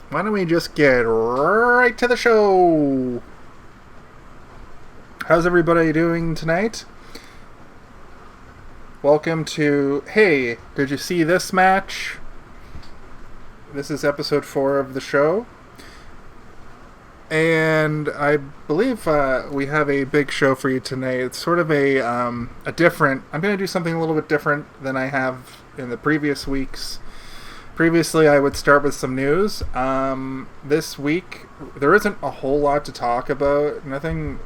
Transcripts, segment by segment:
why don't we just get right to the show? How's everybody doing tonight? Welcome to, hey, did you see this match? This is episode 4 of the show. And I believe we have a big show for you tonight. It's sort of a different, I'm going to do something a little bit different than I have in the previous weeks. Previously, I would start with some news. This week, there isn't a whole lot to talk about. Nothing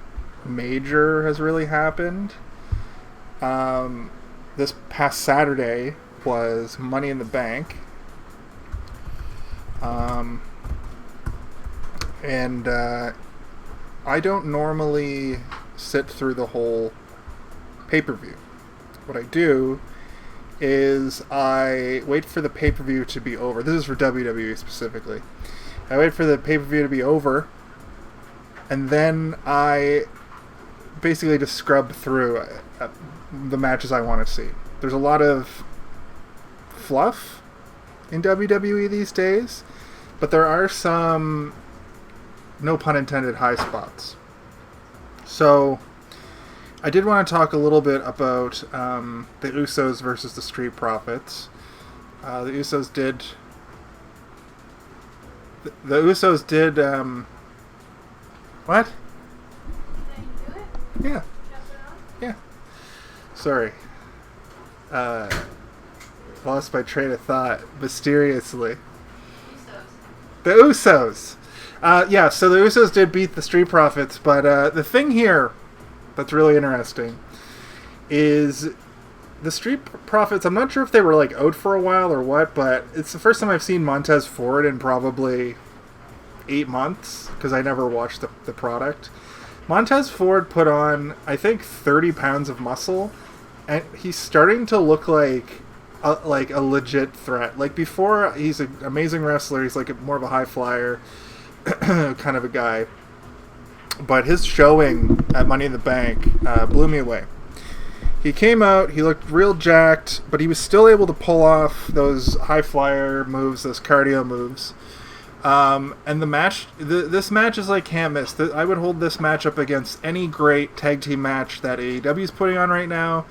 major has really happened. This past Saturday was Money in the Bank. And I don't normally sit through the whole pay-per-view. What I do is I wait for the pay-per-view to be over. This is for WWE specifically. I wait for the pay-per-view to be over, and then I basically just scrub through the matches I want to see. There's a lot of fluff in WWE these days, but there are some, no pun intended, high spots. So I did want to talk a little bit about the Usos versus the Street Profits. The Usos did... The Usos did... What? Yeah. Yeah. Sorry. Lost my train of thought mysteriously. The Usos. Yeah, so the Usos did beat the Street Profits, but the thing here that's really interesting is the Street Profits, I'm not sure if they were like out for a while or what, but it's the first time I've seen Montez Ford in probably 8 months, because I never watched the product. Montez Ford put on, I think, 30 pounds of muscle, and he's starting to look like a legit threat. Like before, he's an amazing wrestler, he's like more of a high flyer kind of a guy. But his showing at Money in the Bank blew me away. He came out, he looked real jacked, but he was still able to pull off those high flyer moves, those cardio moves. And the match, this match is like can't miss. I would hold this match up against any great tag team match that AEW is putting on right now.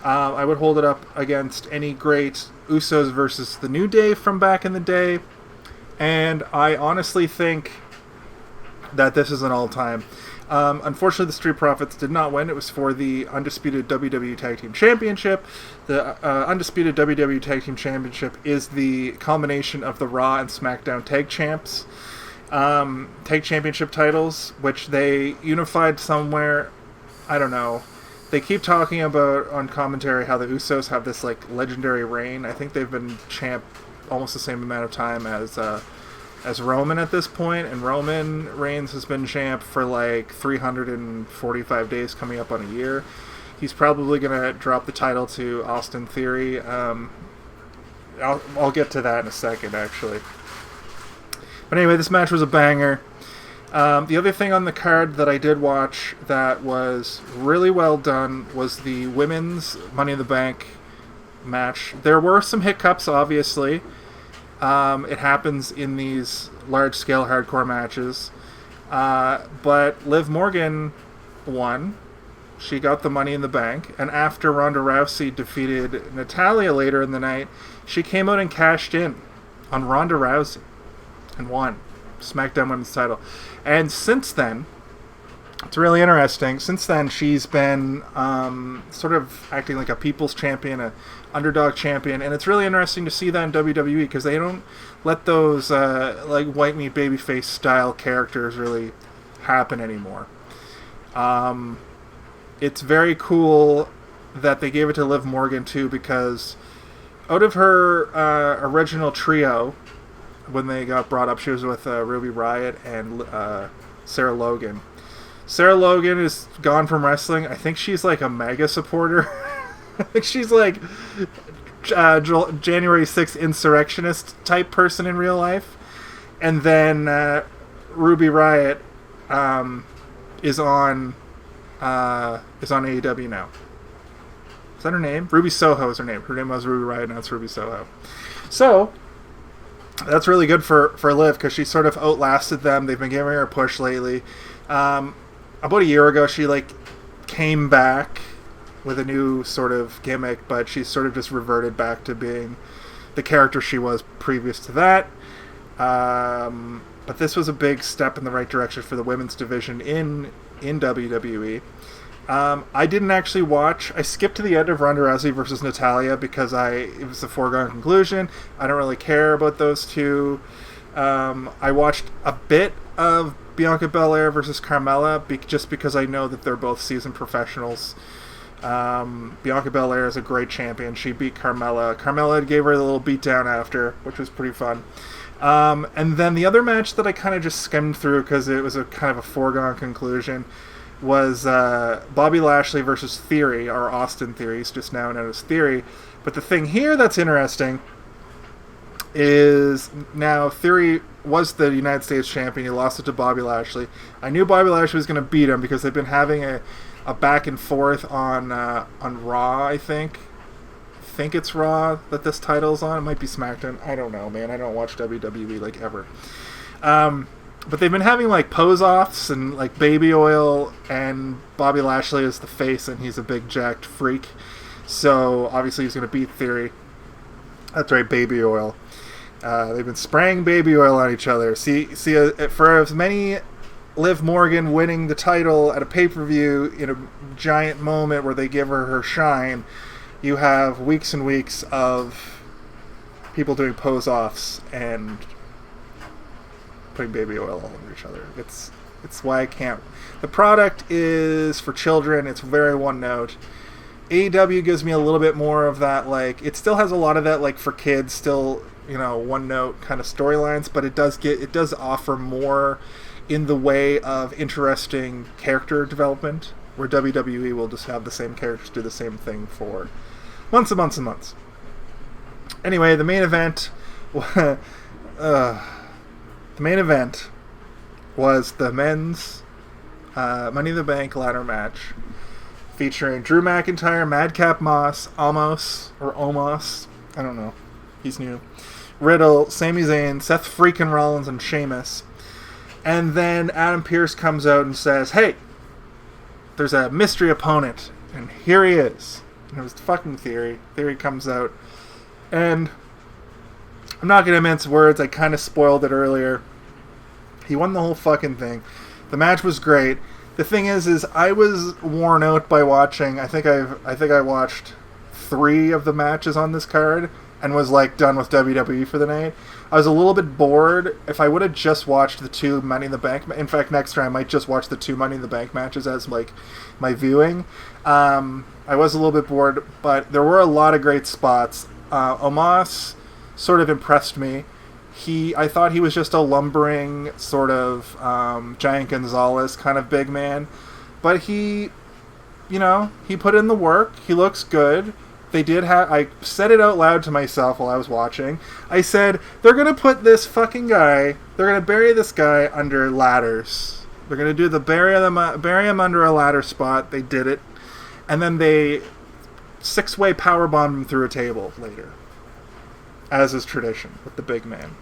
I would hold it up against any great Usos versus the New Day from back in the day. And I honestly think that this is an all-time. Unfortunately, the Street Profits did not win. It was for the Undisputed WWE Tag Team Championship. The Undisputed WWE Tag Team Championship is the combination of the Raw and SmackDown Tag Champs Tag Championship titles, which they unified somewhere. I don't know. They keep talking about on commentary how the Usos have this like legendary reign. I think they've been champ almost the same amount of time as Roman at this point, and Roman Reigns has been champ for like 345 days, coming up on a year. He's probably going to drop the title to Austin Theory. I'll get to that in a second, actually. But anyway, this match was a banger. The other thing on the card that I did watch that was really well done was the women's Money in the Bank match. There were some hiccups, obviously. It happens in these large-scale hardcore matches. But Liv Morgan won. She got the Money in the Bank. And after Ronda Rousey defeated Natalya later in the night, she came out and cashed in on Ronda Rousey and won SmackDown Women's title. And since then, it's really interesting. Since then, she's been sort of acting like a people's champion, a underdog champion, and it's really interesting to see that in WWE because they don't let those like white meat babyface style characters really happen anymore. It's very cool that they gave it to Liv Morgan too, because out of her original trio, when they got brought up, she was with Ruby Riott and Sarah Logan. Sarah Logan is gone from wrestling. I think she's like a mega supporter. I think she's like January 6th insurrectionist type person in real life. And then Ruby Riott is on AEW now. Is that her name? Ruby Soho is her name. Her name was Ruby Riott, now it's Ruby Soho. So, that's really good for Liv because she sort of outlasted them. They've been giving her a push lately. About a year ago, she came back with a new sort of gimmick, but she's sort of just reverted back to being the character she was previous to that. But this was a big step in the right direction for the women's division in WWE. I didn't actually watch. I skipped to the end of Ronda Rousey versus Natalya because it was a foregone conclusion. I don't really care about those two. I watched a bit of Bianca Belair versus Carmella just because I know that they're both seasoned professionals. Bianca Belair is a great champion. She beat Carmella. Carmella gave her a little beatdown after, which was pretty fun. And then the other match that I kind of just skimmed through because it was a kind of a foregone conclusion was Bobby Lashley versus Theory, or Austin Theory. He's just now known as Theory. But the thing here that's interesting is now Theory was the United States champion. He lost it to Bobby Lashley. I knew Bobby Lashley was going to beat him because they've been having a back and forth on Raw, I think. I think it's Raw that this title's on. It might be SmackDown. I don't know, man. I don't watch WWE ever. But they've been having pose-offs and baby oil, and Bobby Lashley is the face, and he's a big jacked freak. So obviously he's going to beat Theory. That's right, baby oil. They've been spraying baby oil on each other. See, for as many Liv Morgan winning the title at a pay-per-view in a giant moment where they give her shine, you have weeks and weeks of people doing pose-offs and putting baby oil all over each other. It's why I can't. The product is for children. It's very one note. AEW gives me a little bit more of that, it still has a lot of that for kids, still, one note kind of storylines, but it does offer more in the way of interesting character development, where WWE will just have the same characters do the same thing for months and months and months. Anyway, the main event was the men's Money in the Bank ladder match featuring Drew McIntyre, Madcap Moss, Omos, I don't know, he's new, Riddle, Sami Zayn, Seth freaking Rollins, and Sheamus. And then Adam Pearce comes out and says, hey, there's a mystery opponent, and here he is. And it was fucking Theory. Theory comes out, and I'm not going to mince words, I kind of spoiled it earlier. He won the whole fucking thing. The match was great. The thing is I was worn out by watching. I think I watched 3 of the matches on this card and was done with WWE for the night. I was a little bit bored. If I would have just watched the 2 Money in the Bank, in fact, next time I might just watch the 2 Money in the Bank matches as my viewing. I was a little bit bored, but there were a lot of great spots. Omos sort of impressed me. I thought he was just a lumbering sort of Giant Gonzalez kind of big man, but he put in the work. He looks good. They did have. I said it out loud to myself while I was watching. I said they're gonna put this fucking guy. They're gonna bury this guy under ladders. They're gonna do the bury him under a ladder spot. They did it, and then they 6-way powerbombed him through a table later, as is tradition with the big man.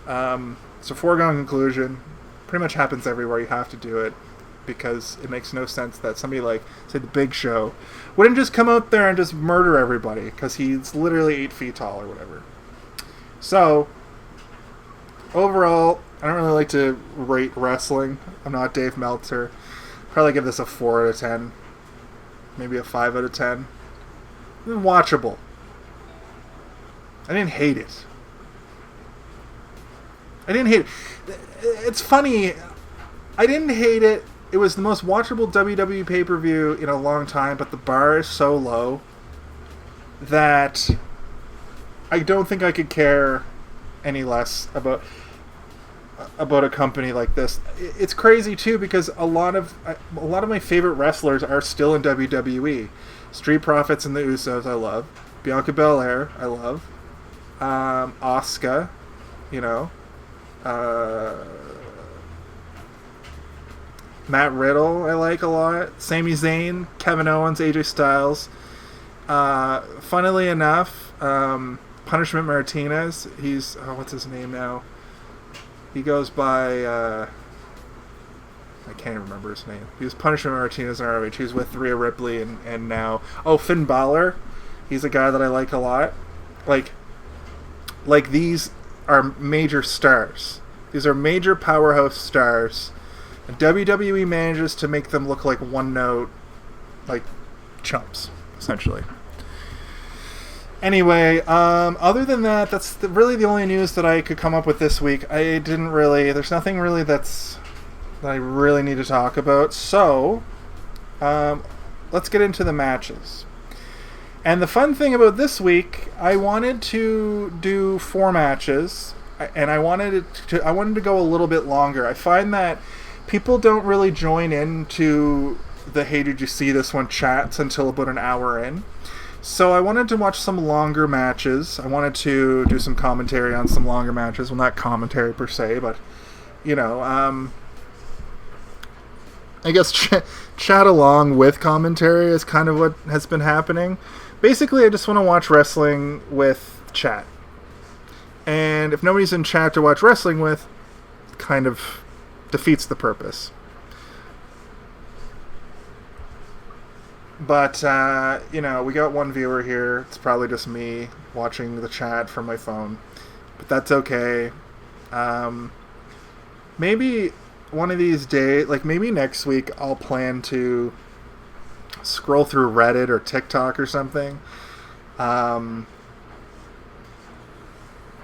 So foregone conclusion, pretty much happens everywhere. You have to do it because it makes no sense that somebody say the Big Show wouldn't just come out there and just murder everybody because he's literally 8 feet tall or whatever. So overall, I don't really like to rate wrestling. I'm not Dave Meltzer. Probably give this a 4 out of 10, maybe a 5 out of 10. Watchable. I didn't hate it. It's funny. I didn't hate it. It was the most watchable WWE pay-per-view in a long time, but the bar is so low that I don't think I could care any less about a company like this. It's crazy too because a lot of my favorite wrestlers are still in WWE. Street Profits and the Usos, I love. Bianca Belair, I love. Asuka, Matt Riddle, I like a lot. Sami Zayn, Kevin Owens, AJ Styles. Funnily enough, Punishment Martinez. He's what's his name now? He goes by I can't remember his name. He was Punishment Martinez in ROH. He was with Rhea Ripley and now Finn Balor. He's a guy that I like a lot. Like these are major stars. These are major powerhouse stars. And WWE manages to make them look like one note, like chumps, essentially. Anyway, other than that, that's really the only news that I could come up with this week. There's nothing really that I really need to talk about. So, let's get into the matches. And the fun thing about this week, I wanted to do 4 matches, and I wanted to go a little bit longer. I find that people don't really join into the "Hey, did you see this one?" chats until about an hour in. So I wanted to watch some longer matches. I wanted to do some commentary on some longer matches. Well, not commentary per se, but, I guess chat along with commentary is kind of what has been happening. Basically, I just want to watch wrestling with chat. And if nobody's in chat to watch wrestling with, kind of defeats the purpose. But, we got one viewer here. It's probably just me watching the chat from my phone. But that's okay. Maybe one of these days, maybe next week, I'll plan to scroll through Reddit or TikTok or something.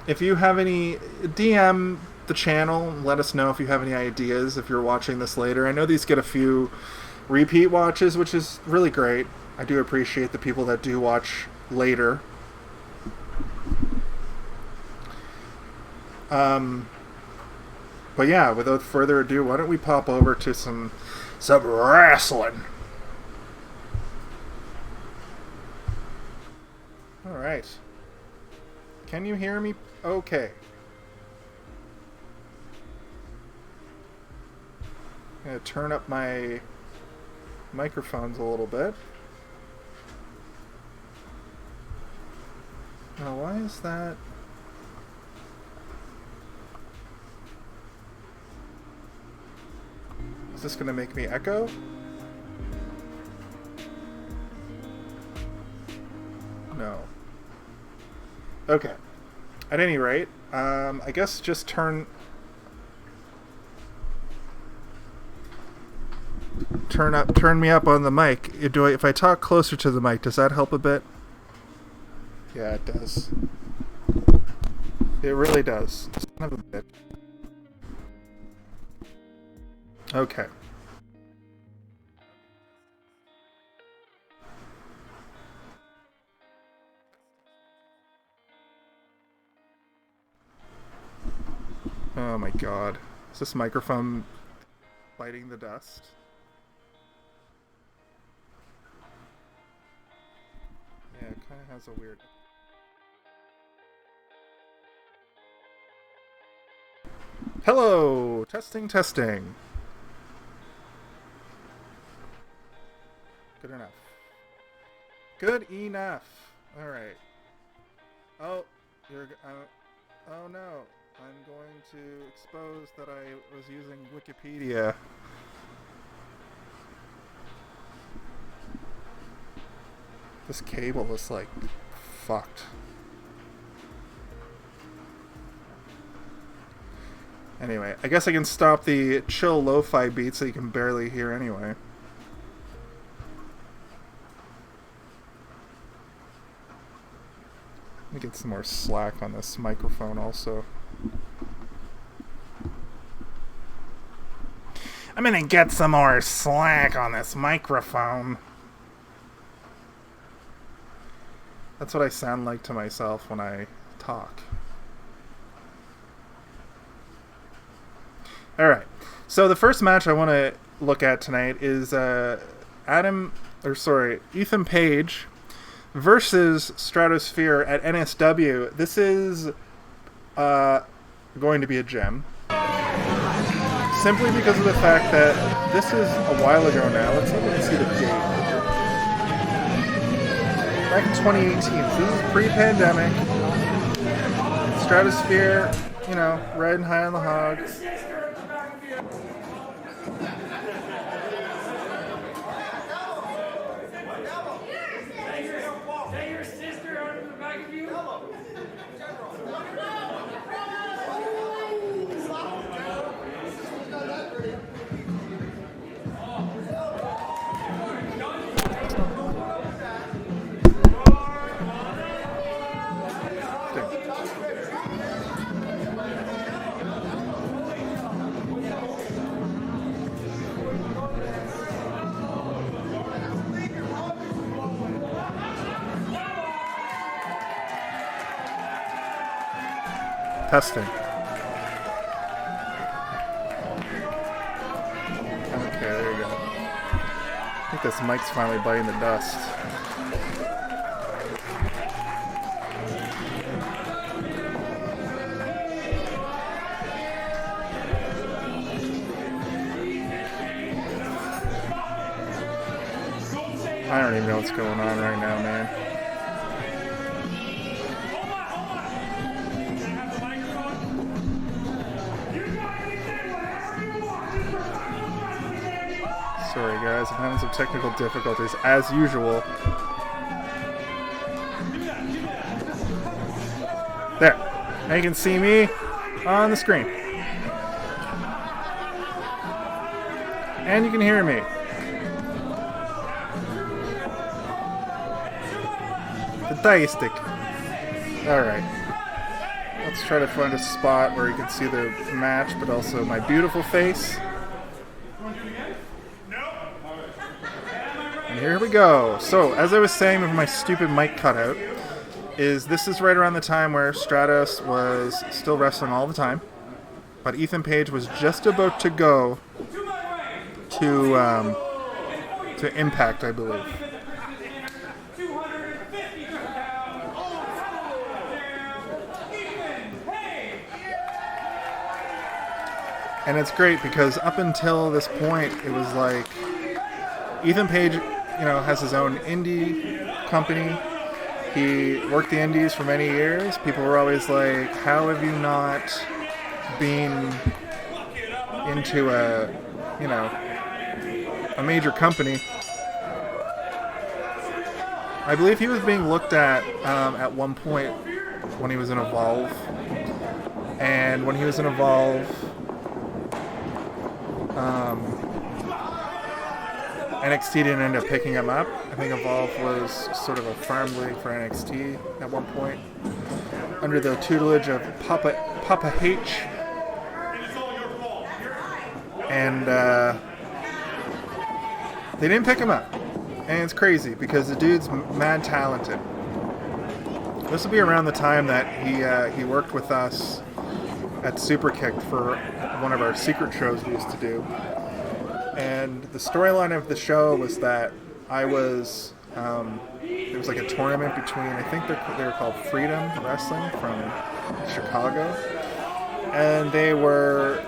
If you have any, DM the channel. Let us know if you have any ideas if you're watching this later. I know these get a few repeat watches, which is really great. I do appreciate the people that do watch later. But yeah, without further ado, why don't we pop over to some wrestling. Alright. Can you hear me? Okay. I'm going to turn up my microphones a little bit. Now, why is that? Is this going to make me echo? No. Okay. At any rate, I guess just turn me up on the mic. If I talk closer to the mic, does that help a bit? Yeah, it does. It really does. Son of a bitch. Okay. Oh my god. Is this microphone biting the dust? Yeah, it kind of has a weird... Hello! Testing. Good enough. Good enough. Alright. Oh, oh no. I'm going to expose that I was using Wikipedia. This cable is fucked. Anyway, I guess I can stop the chill lo-fi beats that you can barely hear anyway. Let me get some more slack on this microphone also. I'm gonna get some more slack on this microphone. That's what I sound like to myself when I talk. Alright, so the first match I want to look at tonight is Ethan Page versus Stratosphere at NSW. This is going to be a gem. Simply because of the fact that this is a while ago now. Let's see the date. Back in 2018. So this is pre-pandemic. Stratosphere, you know, riding high on the hog. Testing. Okay, there you go. I think this mic's finally biting the dust. I don't even know what's going on right now, man. Sorry guys, I'm having some technical difficulties as usual. There. Now you can see me on the screen. And you can hear me. Fantastic. Alright. Let's try to find a spot where you can see the match, but also my beautiful face. And here we go. So, as I was saying with my stupid mic cutout, this is right around the time where Stratos was still wrestling all the time, but Ethan Page was just about to go to Impact, I believe. And it's great because up until this point, it was like Ethan Page, you know, has his own indie company. He worked the indies for many years. People were always like, how have you not been into a major company? I believe he was being looked at one point when he was in Evolve. And when he was in Evolve, NXT didn't end up picking him up. I think Evolve was sort of a farm league for NXT at one point, under the tutelage of Papa H. And they didn't pick him up. And it's crazy because the dude's mad talented. This will be around the time that he worked with us at Superkick'd for one of our secret shows we used to do. And the storyline of the show was that I was, it was like a tournament between, I think they were called Freedom Wrestling from Chicago. And they were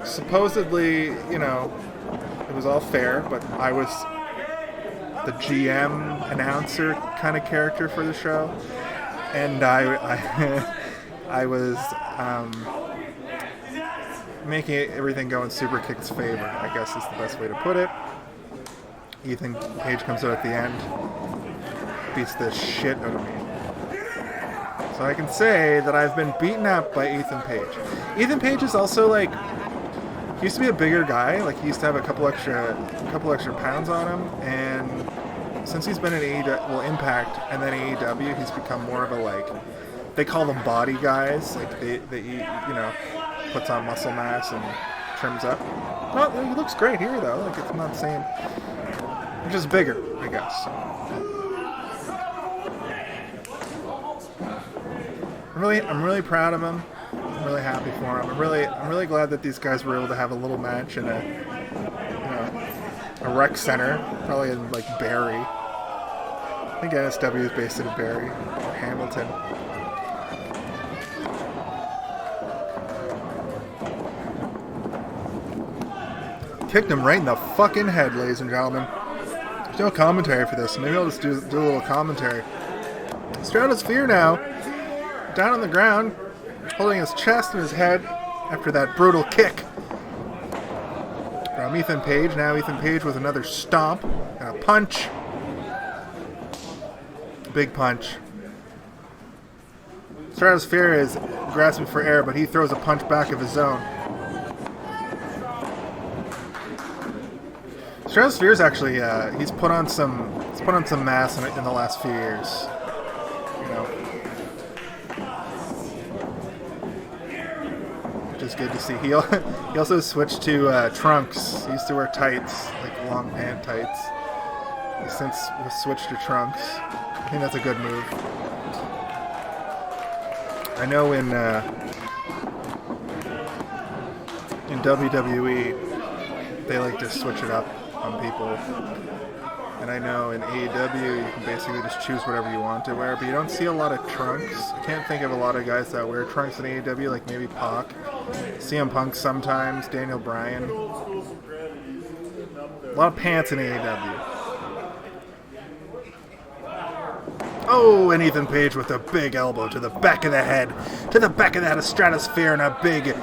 supposedly, you know, it was all fair, but I was the GM announcer kind of character for the show. And I was making everything go in Superkick'd's favor, I guess is the best way to put it. Ethan Page comes out at the end, beats the shit out of me. So I can say that I've been beaten up by Ethan Page. Ethan Page is also like, he used to be a bigger guy, like he used to have a couple extra pounds on him, and since he's been in Impact and then AEW, he's become more of a, like, they call them body guys, like they you know, puts on muscle mass and trims up. Well, he looks great here though. Like, it's not the same. He's just bigger, I guess. I'm really proud of him. I'm really happy for him. I'm really glad that these guys were able to have a little match in a rec center, probably in like Barrie. I think NSW is based in Barrie or Hamilton. Kicked him right in the fucking head, ladies and gentlemen. There's no commentary for this. Maybe I'll just do a little commentary. Stratosphere now. down on the ground, holding his chest and his head after that brutal kick from Ethan Page. Now Ethan Page with another stomp and a punch. Big punch. Stratosphere is grasping for air, but he throws a punch back of his own. Stratosphere is actually he's put on some mass in the last few years. You know, which is good to see. He also switched to trunks. He used to wear tights, like long pant tights. He since was switched to trunks. I think that's a good move. I know in WWE they like to switch it up on people, and I know in AEW you can basically just choose whatever you want to wear, but you don't see a lot of trunks. I can't think of a lot of guys that wear trunks in AEW, like maybe Pac, CM Punk sometimes, Daniel Bryan. A lot of pants in AEW. Oh, and Ethan Page with a big elbow to the back of the head, to the back of that of Stratosphere, and a big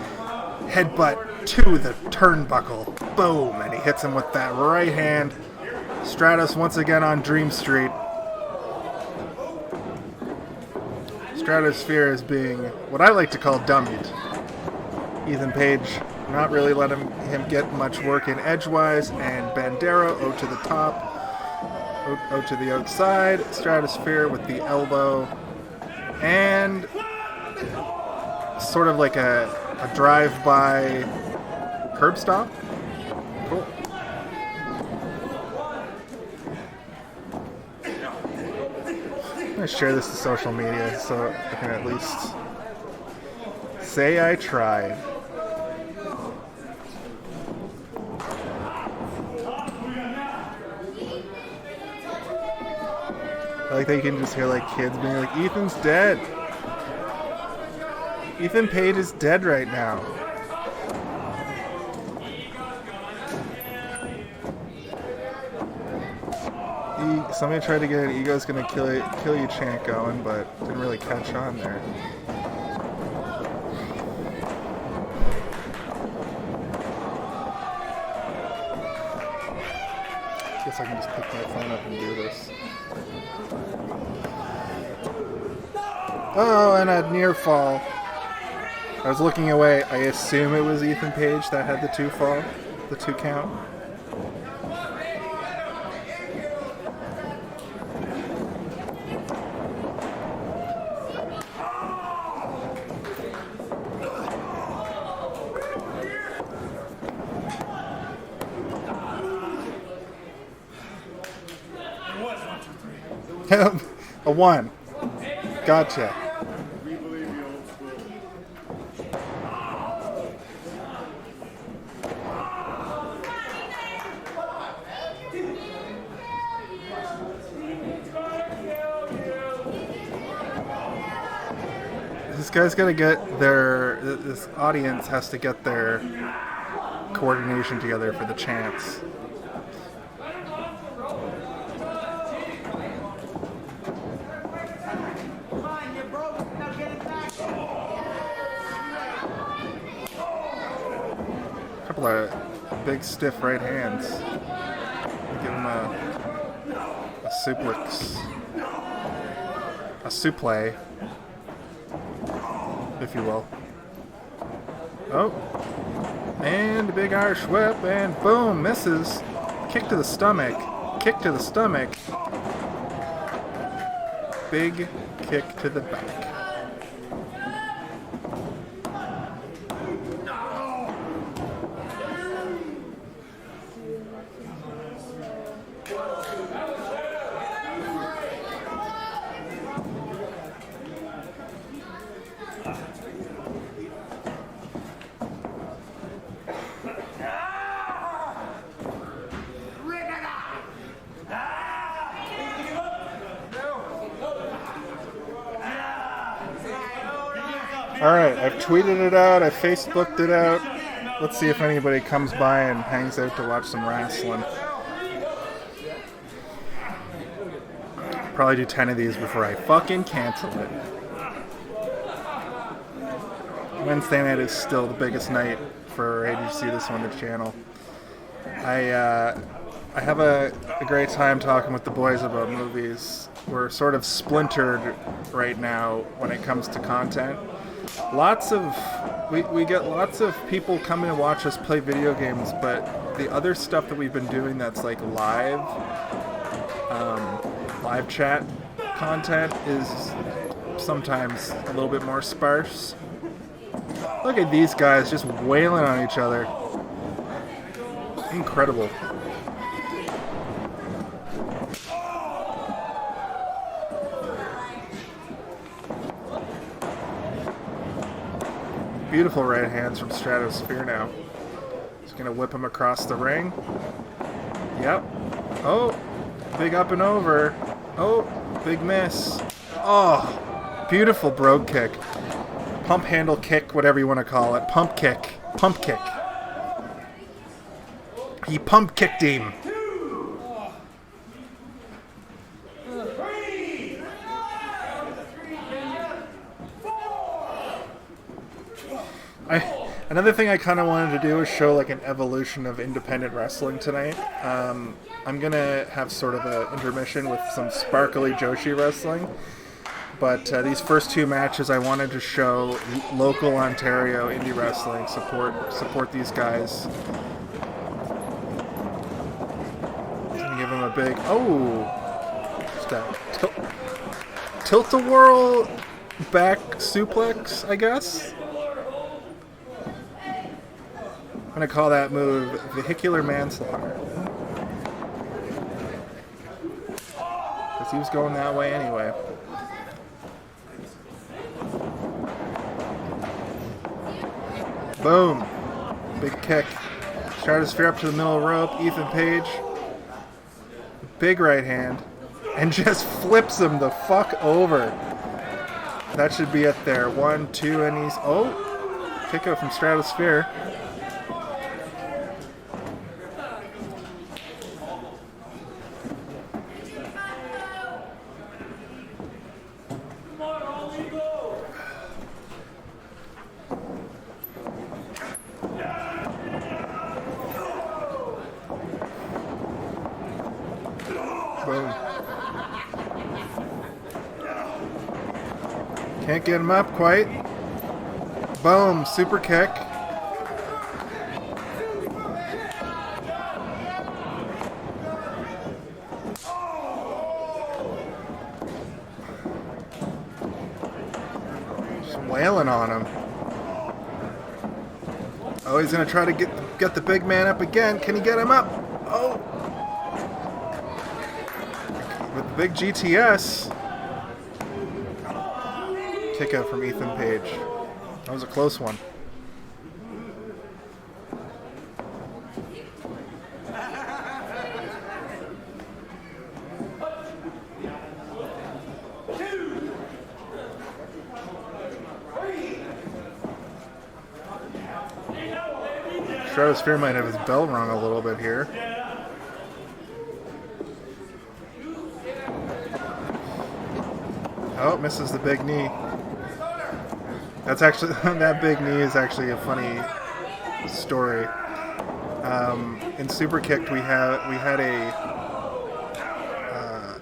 headbutt to the turnbuckle. Boom, and he hits him with that right hand. Stratos once again on Dream Street. Stratosphere is being what I like to call dummied. Ethan Page not really letting him get much work in edgewise, and Bandera to the top. O to the outside, Stratosphere with the elbow, and sort of like a drive-by curb stop. Cool. I'm going to share this to social media so I can at least say I tried. I like that you can just hear like kids being like, Ethan's dead. Ethan Page is dead right now. Somebody tried to get an Ego's gonna kill you chant going, but didn't really catch on there. Guess I can just pick my phone up and do this. Oh, and a near fall. I was looking away. I assume it was Ethan Page that had the 2 fall, the 2 count. A 1. Gotcha. This guy's gotta get this audience has to get their coordination together for the chants. Couple of big stiff right hands. Give him a suplex. A suplex, if you will. Oh. And a big Irish whip, and boom, misses. Kick to the stomach. Kick to the stomach. Big kick to the back. Alright, I've tweeted it out, I've Facebooked it out. Let's see if anybody comes by and hangs out to watch some wrestling. Probably do 10 of these before I fucking cancel it. Wednesday night is still the biggest night for ADC this on the channel. I have a great time talking with the boys about movies. We're sort of splintered right now when it comes to content. We get lots of people coming to watch us play video games, but the other stuff that we've been doing that's like live chat content is sometimes a little bit more sparse. Look at these guys just wailing on each other. Incredible. Beautiful right hands from Stratos now. He's going to whip him across the ring. Yep. Oh, big up and over. Oh, big miss. Oh, beautiful brogue kick. Pump handle kick, whatever you want to call it. Pump kick. Pump kick. He pump kicked him. Another thing I kind of wanted to do is show like an evolution of independent wrestling tonight. I'm going to have sort of an intermission with some sparkly Joshi wrestling. But these first two matches I wanted to show local Ontario indie wrestling. Support these guys. Gonna give them a big... Oh! Just a tilt-a-whirl back suplex, I guess? I'm going to call that move vehicular manslaughter. Because he was going that way anyway. Boom. Big kick. Stratosphere up to the middle rope. Ethan Page. Big right hand. And just flips him the fuck over. That should be it there. 1, 2, and he's... Oh! Kick out from Stratosphere. Boom. Can't get him up quite. Boom. Super kick. Just wailing on him. Oh, he's going to try to get the big man up again. Can he get him up? Oh. With the big GTS. Kick out from Ethan Page. That was a close one. Stratosphere might have his bell rung a little bit here. Oh, misses the big knee. That's actually that big knee is actually a funny story. In Superkick'd, we had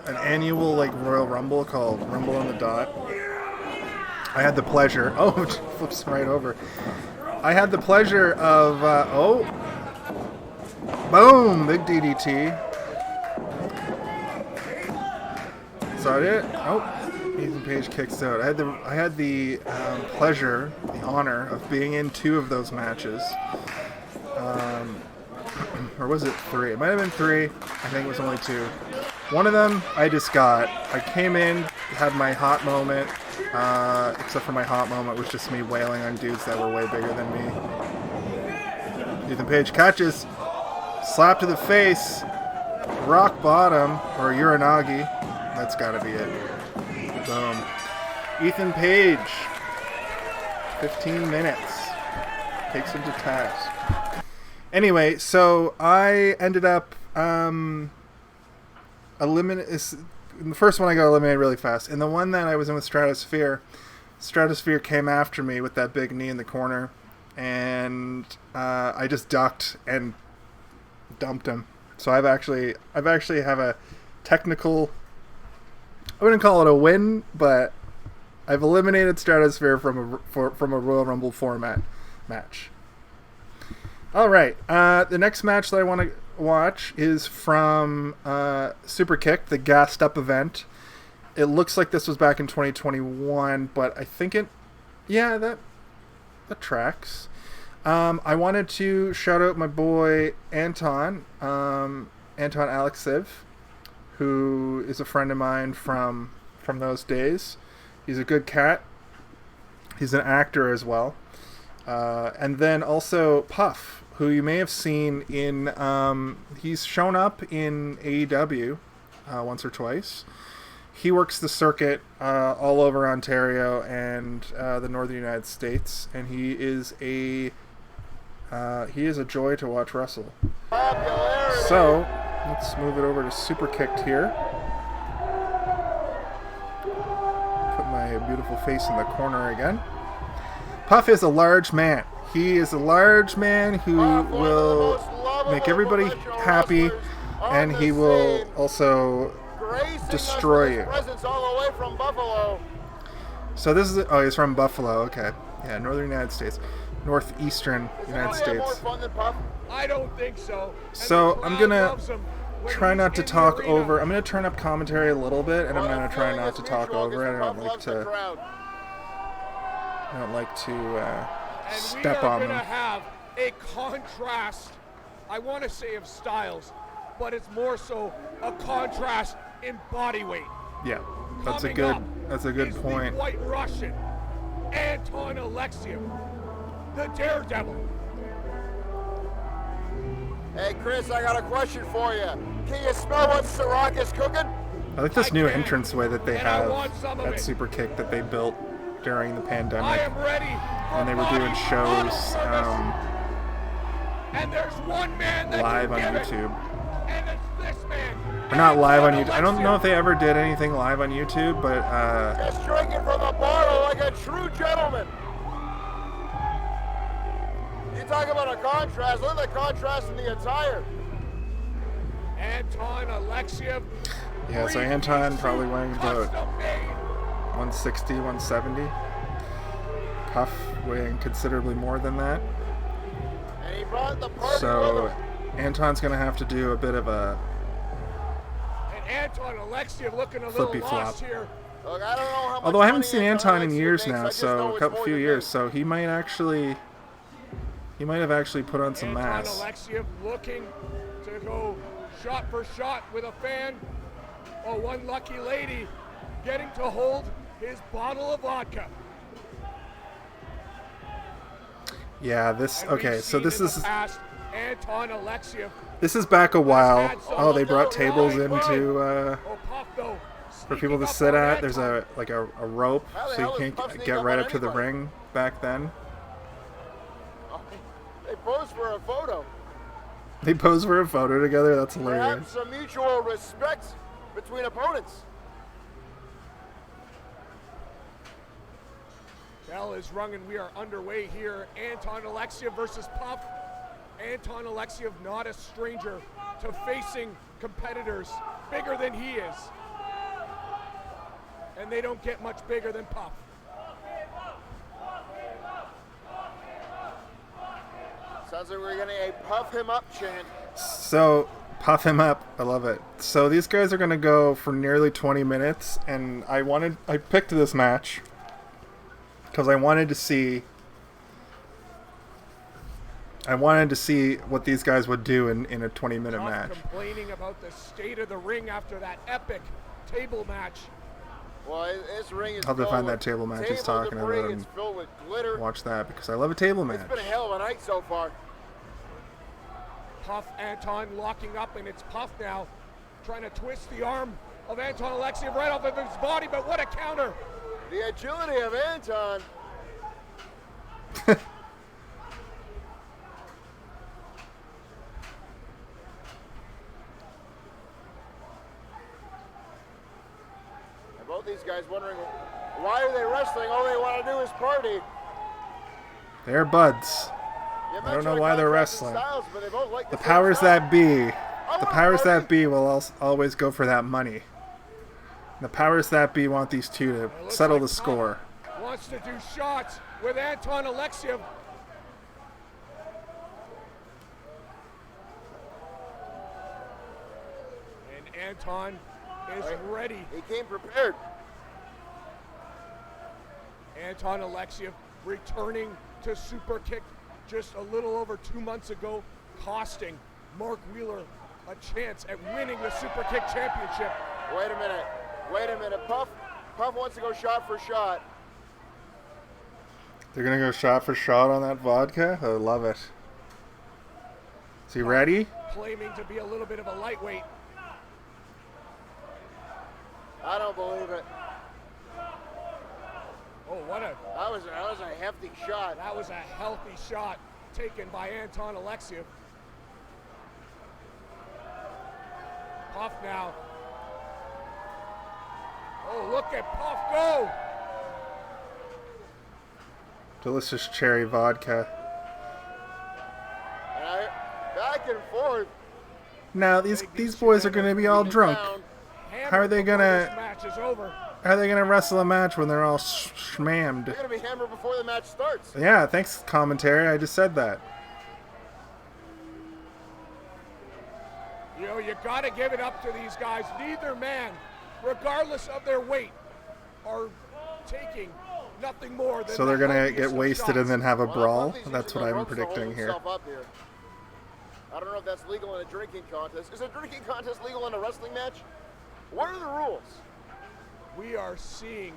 an annual like Royal Rumble called Rumble on the Dot. I had the pleasure. Oh, it flips right over. I had the pleasure of boom, big DDT. Is that it? Oh. Ethan Page kicks out. I had the pleasure, the honor of being in 2 of those matches. Or was it 3? It might have been 3. I think it was only 2. One of them I came in, had my hot moment, except for my hot moment was just me wailing on dudes that were way bigger than me. Ethan Page catches, slap to the face, rock bottom, or Uranagi. That's gotta be it. Boom. Ethan Page, 15 minutes. Takes him to task. Anyway, so I ended up the first one I got eliminated really fast. And the one that I was in with Stratosphere, Stratosphere came after me with that big knee in the corner, and I just ducked and dumped him. So I've actually have a technical, I wouldn't call it a win, but I've eliminated Stratosphere from a Royal Rumble format match. All right, the next match that I want to watch is from Superkick'd, the gassed up event. It looks like this was back in 2021, but I think that tracks. I wanted to shout out my boy Anton, Anton Alexiev, who is a friend of mine from those days. He's a good cat. He's an actor as well. And then also Puff, who you may have seen in... he's shown up in AEW once or twice. He works the circuit all over Ontario and the northern United States, and he is a joy to watch wrestle. So let's move it over to Superkick'd here. Put my beautiful face in the corner again. Puff is a large man. He is a large man who will make everybody happy, and he will also destroy you. So this is he's from Buffalo. Okay, yeah, northern United States, northeastern United States. I don't think so. So I'm gonna try not to talk over. I'm gonna turn up commentary a little bit, and I'm gonna try not to talk over it. I don't like to step on them. And we are gonna have a contrast. I want to say of styles, but it's more so a contrast in body weight. Yeah, that's a good point. The White Russian, Anton Alexiev, the Daredevil. Hey Chris, I got a question for you. Can you smell what Ciroc is cooking? I like this new entranceway that they have at Superkick'd that they built during the pandemic. I am ready when they were doing shows and there's one man that live on YouTube. And it's this man. Or not live on YouTube. I don't know if they ever did anything live on YouTube, but just drinking from the bottle like a true gentleman. You talk about a contrast. Look at the contrast in the attire. Anton Alexiev. Yeah, so Anton probably weighing about 160, 170. Puff weighing considerably more than that. And he brought the party so Anton's going to have to do a bit of a Anton Alexiev looking a little lost here. Look, I don't know how much although I haven't seen Anton in years now, so a few years, so he might have actually put on some mass. Anton Alexiev looking to go shot for shot with a fan. Oh, one lucky lady getting to hold his bottle of vodka. Yeah, so this is Anton Alexiev. This is back a while. Oh, they brought tables into for people to sit at. There's a rope, so you can't get right up to the ring back then. They posed for a photo. They posed for a photo together? That's hilarious. Perhaps some mutual respect between opponents. Bell is rung and we are underway here. Anton Alexiev versus Puff. Anton Alexiev not a stranger to facing competitors bigger than he is. And they don't get much bigger than Puff. Sounds like we're getting a puff him up chant. So, puff him up. I love it. So these guys are going to go for nearly 20 minutes, and I picked this match because I wanted to see what these guys would do in a 20-minute match. Complaining about the state of the ring after that epic table match. Well, this ring is I'll have to find that table match he's talking about and watch that because I love a table match. It's been a hell of a night so far. Puff, Anton locking up, and it's Puff now trying to twist the arm of Anton Alexiev right off of his body, but what a counter. The agility of Anton. Both these guys wondering Why are they wrestling? All they want to do is party. They're buds. I don't know why they're wrestling. The powers that be, will always go for that money. The powers that be want these two to settle the score. Wants to do shots with Anton Alexiev. And Anton is ready. He came prepared. Anton Alexiev returning to Superkick'd just a little over 2 months ago, costing Mark Wheeler a chance at winning the Superkick'd championship. Wait a minute. Puff wants to go shot for shot. They're going to go shot for shot on that vodka? I love it. Is he ready? Claiming to be a little bit of a lightweight. I don't believe it. Oh, that was a hefty shot. That was a healthy shot taken by Anton Alexiev. Puff now. Oh, look at Puff go! Delicious cherry vodka. Back and forth. Now these boys are going to be all drunk. How are they going to wrestle a match when they're all schmammed? They're going to be hammered before the match starts. Yeah, thanks commentary. I just said that. You know, you got to give it up to these guys. Neither man, regardless of their weight, are taking nothing more than. So they're going to get wasted shots. and then have a brawl? That's what I'm predicting here. I don't know if that's legal in a drinking contest. Is a drinking contest legal in a wrestling match? What are the rules? We are seeing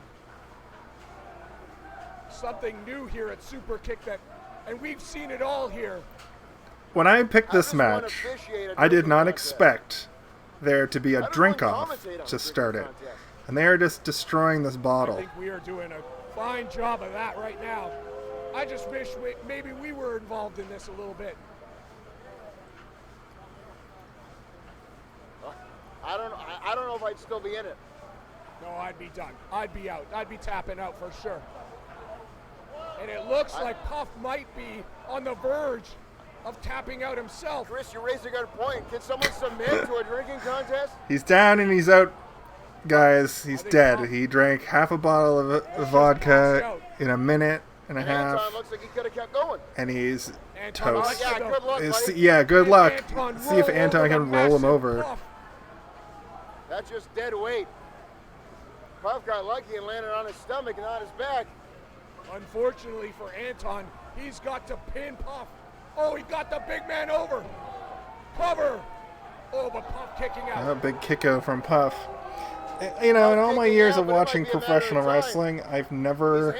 something new here at Superkick'd, and we've seen it all here. When I picked this match, I did not expect there to be a drink-off to start it. And they are just destroying this bottle. I think we are doing a fine job of that right now. I just wish maybe we were involved in this a little bit. I don't know if I'd still be in it. No, I'd be done. I'd be out. I'd be tapping out for sure. And it looks like Puff might be on the verge of tapping out himself. Chris, you raised a good point. Can someone submit to a drinking contest? He's down and he's out, guys. He's dead. He drank half a bottle of vodka in a minute and a half. Anton looks like he could have kept going. And he's Anton, toast. yeah, good luck, buddy. Yeah, good luck. See if Anton can roll him over. Puff. That's just dead weight. Puff got lucky and landed on his stomach and not his back. Unfortunately for Anton, he's got to pin Puff. Oh, he got the big man over. Cover. Oh, but Puff kicking out. A big kick out from Puff. You know, in all my years of watching professional wrestling, I've never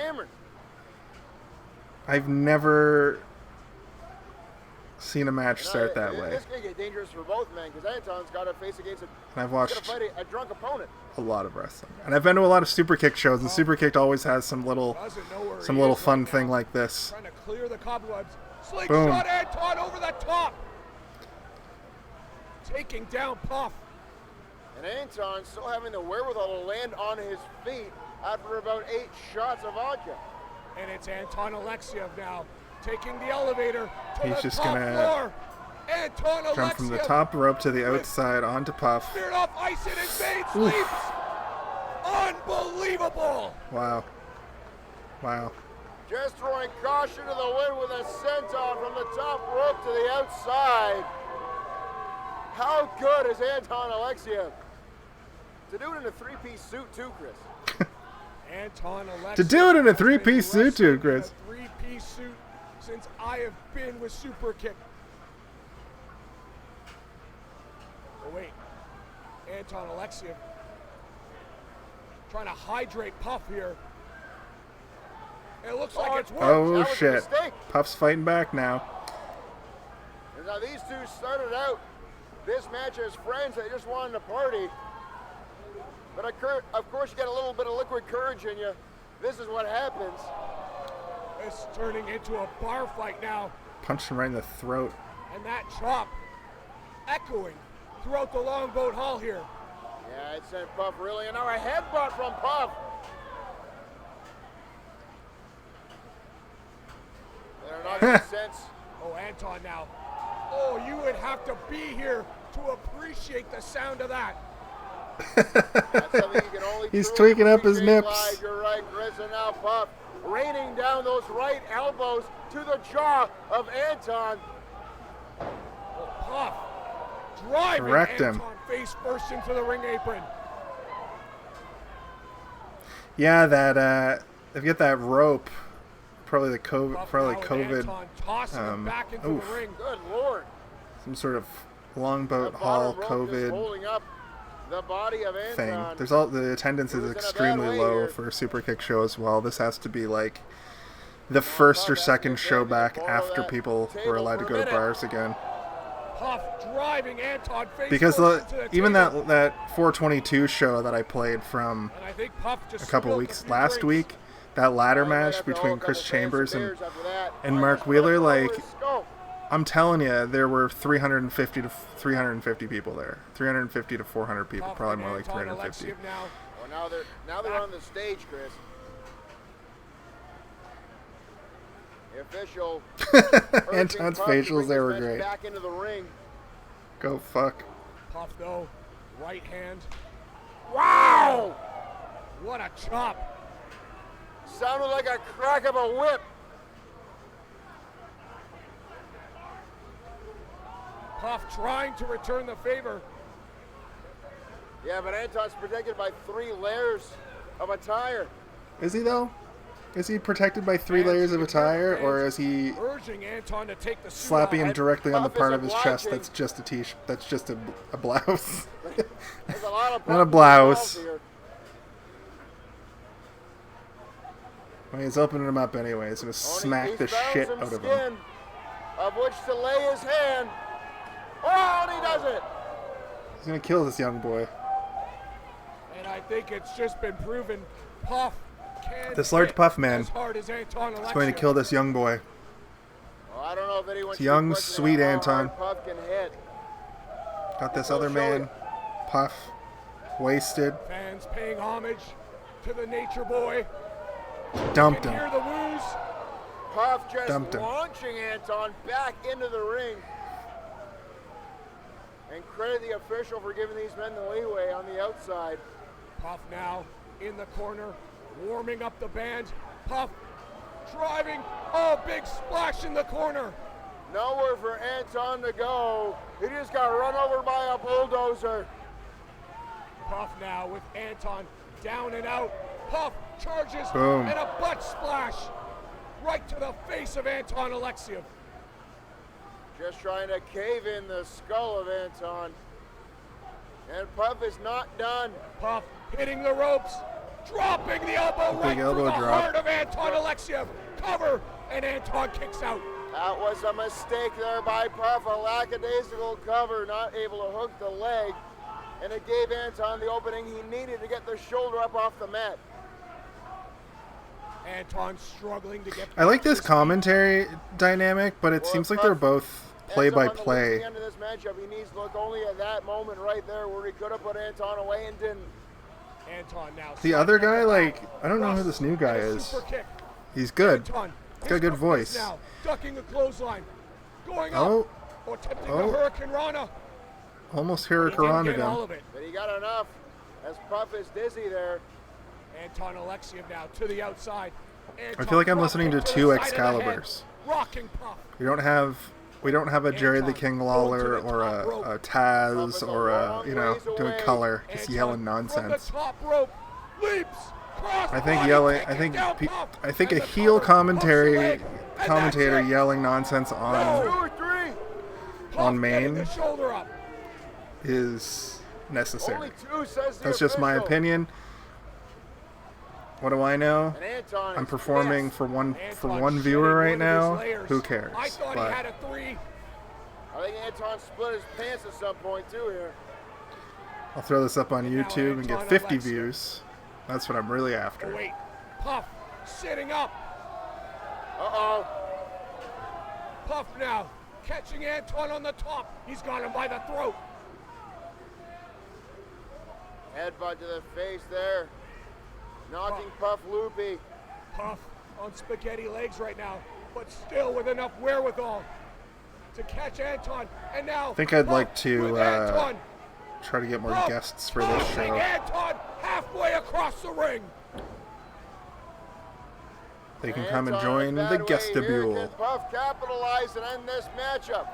seen a match start that way. This could get dangerous for both men because Anton's got to face against and I've watched a drunk opponent. A lot of wrestling, and I've been to a lot of Superkick'd shows, and Superkick'd always has some little fun thing like this. Trying to clear the cobwebs. Boom. Slingshot Anton over the top. Taking down Puff. And Anton still having the wherewithal to land on his feet after about 8 shots of vodka. And it's Anton Alexiev now taking the elevator to He's the just top gonna floor. Anton Alexiev jump from the top rope to the outside onto Puff. Speared off ice and his Bate sleeps. Unbelievable. Wow. Just throwing caution to the wind with a senton from the top rope to the outside. How good is Anton Alexiev? To do it in a 3-piece suit too, Chris. Anton Alexiev. To do it in a 3-piece suit too, Chris. A 3-piece suit since I have been with Superkick'd. Oh wait, Anton Alexiev trying to hydrate Puff here. It looks like it's worked. Oh shit! Puff's fighting back now. Now these two started out this match as friends. They just wanted to party. But of course, you get a little bit of liquid courage in you. This is what happens. It's turning into a bar fight now. Punched him right in the throat. And that chop echoing throughout the Longboat Hall here. Yeah, it sent Puff really. And now a headbutt from Puff. they're not going to sense. Oh, Anton now. Oh, you would have to be here to appreciate the sound of that. That's something you can only He's truly tweaking up his appreciate nips. live. You're right, Chris, and now Puff raining down those right elbows to the jaw of Anton. Oh, Puff driving Correct him. Anton face first into the ring apron. Yeah, that they've got that rope. Probably the COVID. Puff Probably now with COVID. Anton tossing him back into oof. the ring. Good Lord. Some sort of longboat The hall bottom rope just COVID holding up the body of Anton. thing. There's all the attendance He is was in a bad extremely way low here. for a Superkick show as well. This has to be like the first or second show back after people were allowed to go to bars again. Puff driving Anton face Because first into the even table. that 422 show that I played from And I think Puff just a couple spilled weeks few last drinks. week, that ladder match between Chris Chambers and Mark Wheeler, like, I'm telling you, there were 350 to 350 people there. 350 to 400 people, Puff probably and more like Anton 350. Alexiev now. Well, now they're on the stage, Chris. The official. Anton's urging Puff to facials bring there his were men great. Back into the ring. Go fuck. Puff though, right hand. Wow! What a chop. Sounded like a crack of a whip. Puff trying to return the favor. Yeah, but Anton's protected by 3 layers of attire. Is he though? Is he protected by 3 Fans, layers of you can hear attire, fans or is he urging Anton to take the suit slapping off. him directly on the Puff part is of his chest obliging. that's just a t-shirt, that's just a blouse? There's a lot of Not a Puff blouse. involved here. Well, he's opening him up anyway. He's going to smack the He's found shit some out of him. skin of which to lay his hand. Oh, and he does it. He's going to kill this young boy. And I think it's just been proven Puff can This large hit Puff man as hard as Anton He's going to Alexiev. kill this young boy. Well, I don't know if anyone's It's young, questioning sweet how Anton. hard Puff can hit. Got this other man, Puff, wasted. Fans paying homage to the nature boy. Dumped Can him. hear the woos. Puff just Dumped him. launching Anton back into the ring. And credit the official for giving these men the leeway on the outside. Puff now in the corner, warming up the band. Puff driving. Oh, big splash in the corner. Nowhere for Anton to go. He just got run over by a bulldozer. Puff now with Anton down and out. Puff charges Boom. and a butt splash right to the face of Anton Alexiev. Just trying to cave in the skull of Anton. And Puff is not done. Puff hitting the ropes, dropping the elbow right elbow through the drop. heart of Anton Alexiev. Cover, and Anton kicks out. That was a mistake there by Puff. A lackadaisical cover, not able to hook the leg. And it gave Anton the opening he needed to get the shoulder up off the mat. Anton struggling to get. I like this his feet. commentary dynamic, but it Well, seems like Puff they're both Ends play-by-play. up on the end of this matchup, he needs to look only at that moment right there where he could have put Anton away and didn't. Anton now. The other guy, like, I don't know who this new guy And a is. super kick. He's good. Anton, He's got a good his voice. now, ducking a clothesline, going up, Oh, or attempting Oh. a Hurricane Rana. almost He didn't Hurricanrana get all him. of it. But he got enough as Puff is dizzy there. Anton Alexiev now to the outside. I feel like I'm listening to Anton two dropping to the side of the head, Excaliburs. Rocking Puff. We don't have a Jerry the Anton King going Lawler to the or top rope. a Taz or a, doing color, just Anton yelling From nonsense. the top rope, leaps, cross I think body, yelling. taking I think down pe- Puff, I think and a the heel cover, hooks the leg, and commentator that's it. yelling nonsense Two on or three. Puff getting main the shoulder up. is necessary. Only two, says the That's just my official. opinion. What do I know? And Anton I'm is performing pissed. for one Anton viewer right shedding one of now. his layers. Who cares? I thought But he had a 3. I think Anton split his pants at some point too here. I'll throw this up on And now YouTube and get Anton 50 Alexiev. views. That's what I'm really Oh, after. wait. Puff sitting up. Uh-oh. Puff now catching Anton on the top. He's got him by the throat. Headbutt to the face there. Knocking Puff loopy. Puff on spaghetti legs right now. but still with enough wherewithal to catch Anton. And now I think I'd like with to Anton. try to get more guests for this Tossing show. Anton halfway across the ring. They can come and Anton join in the bad way. Here guestibule. can Puff capitalize and end this matchup.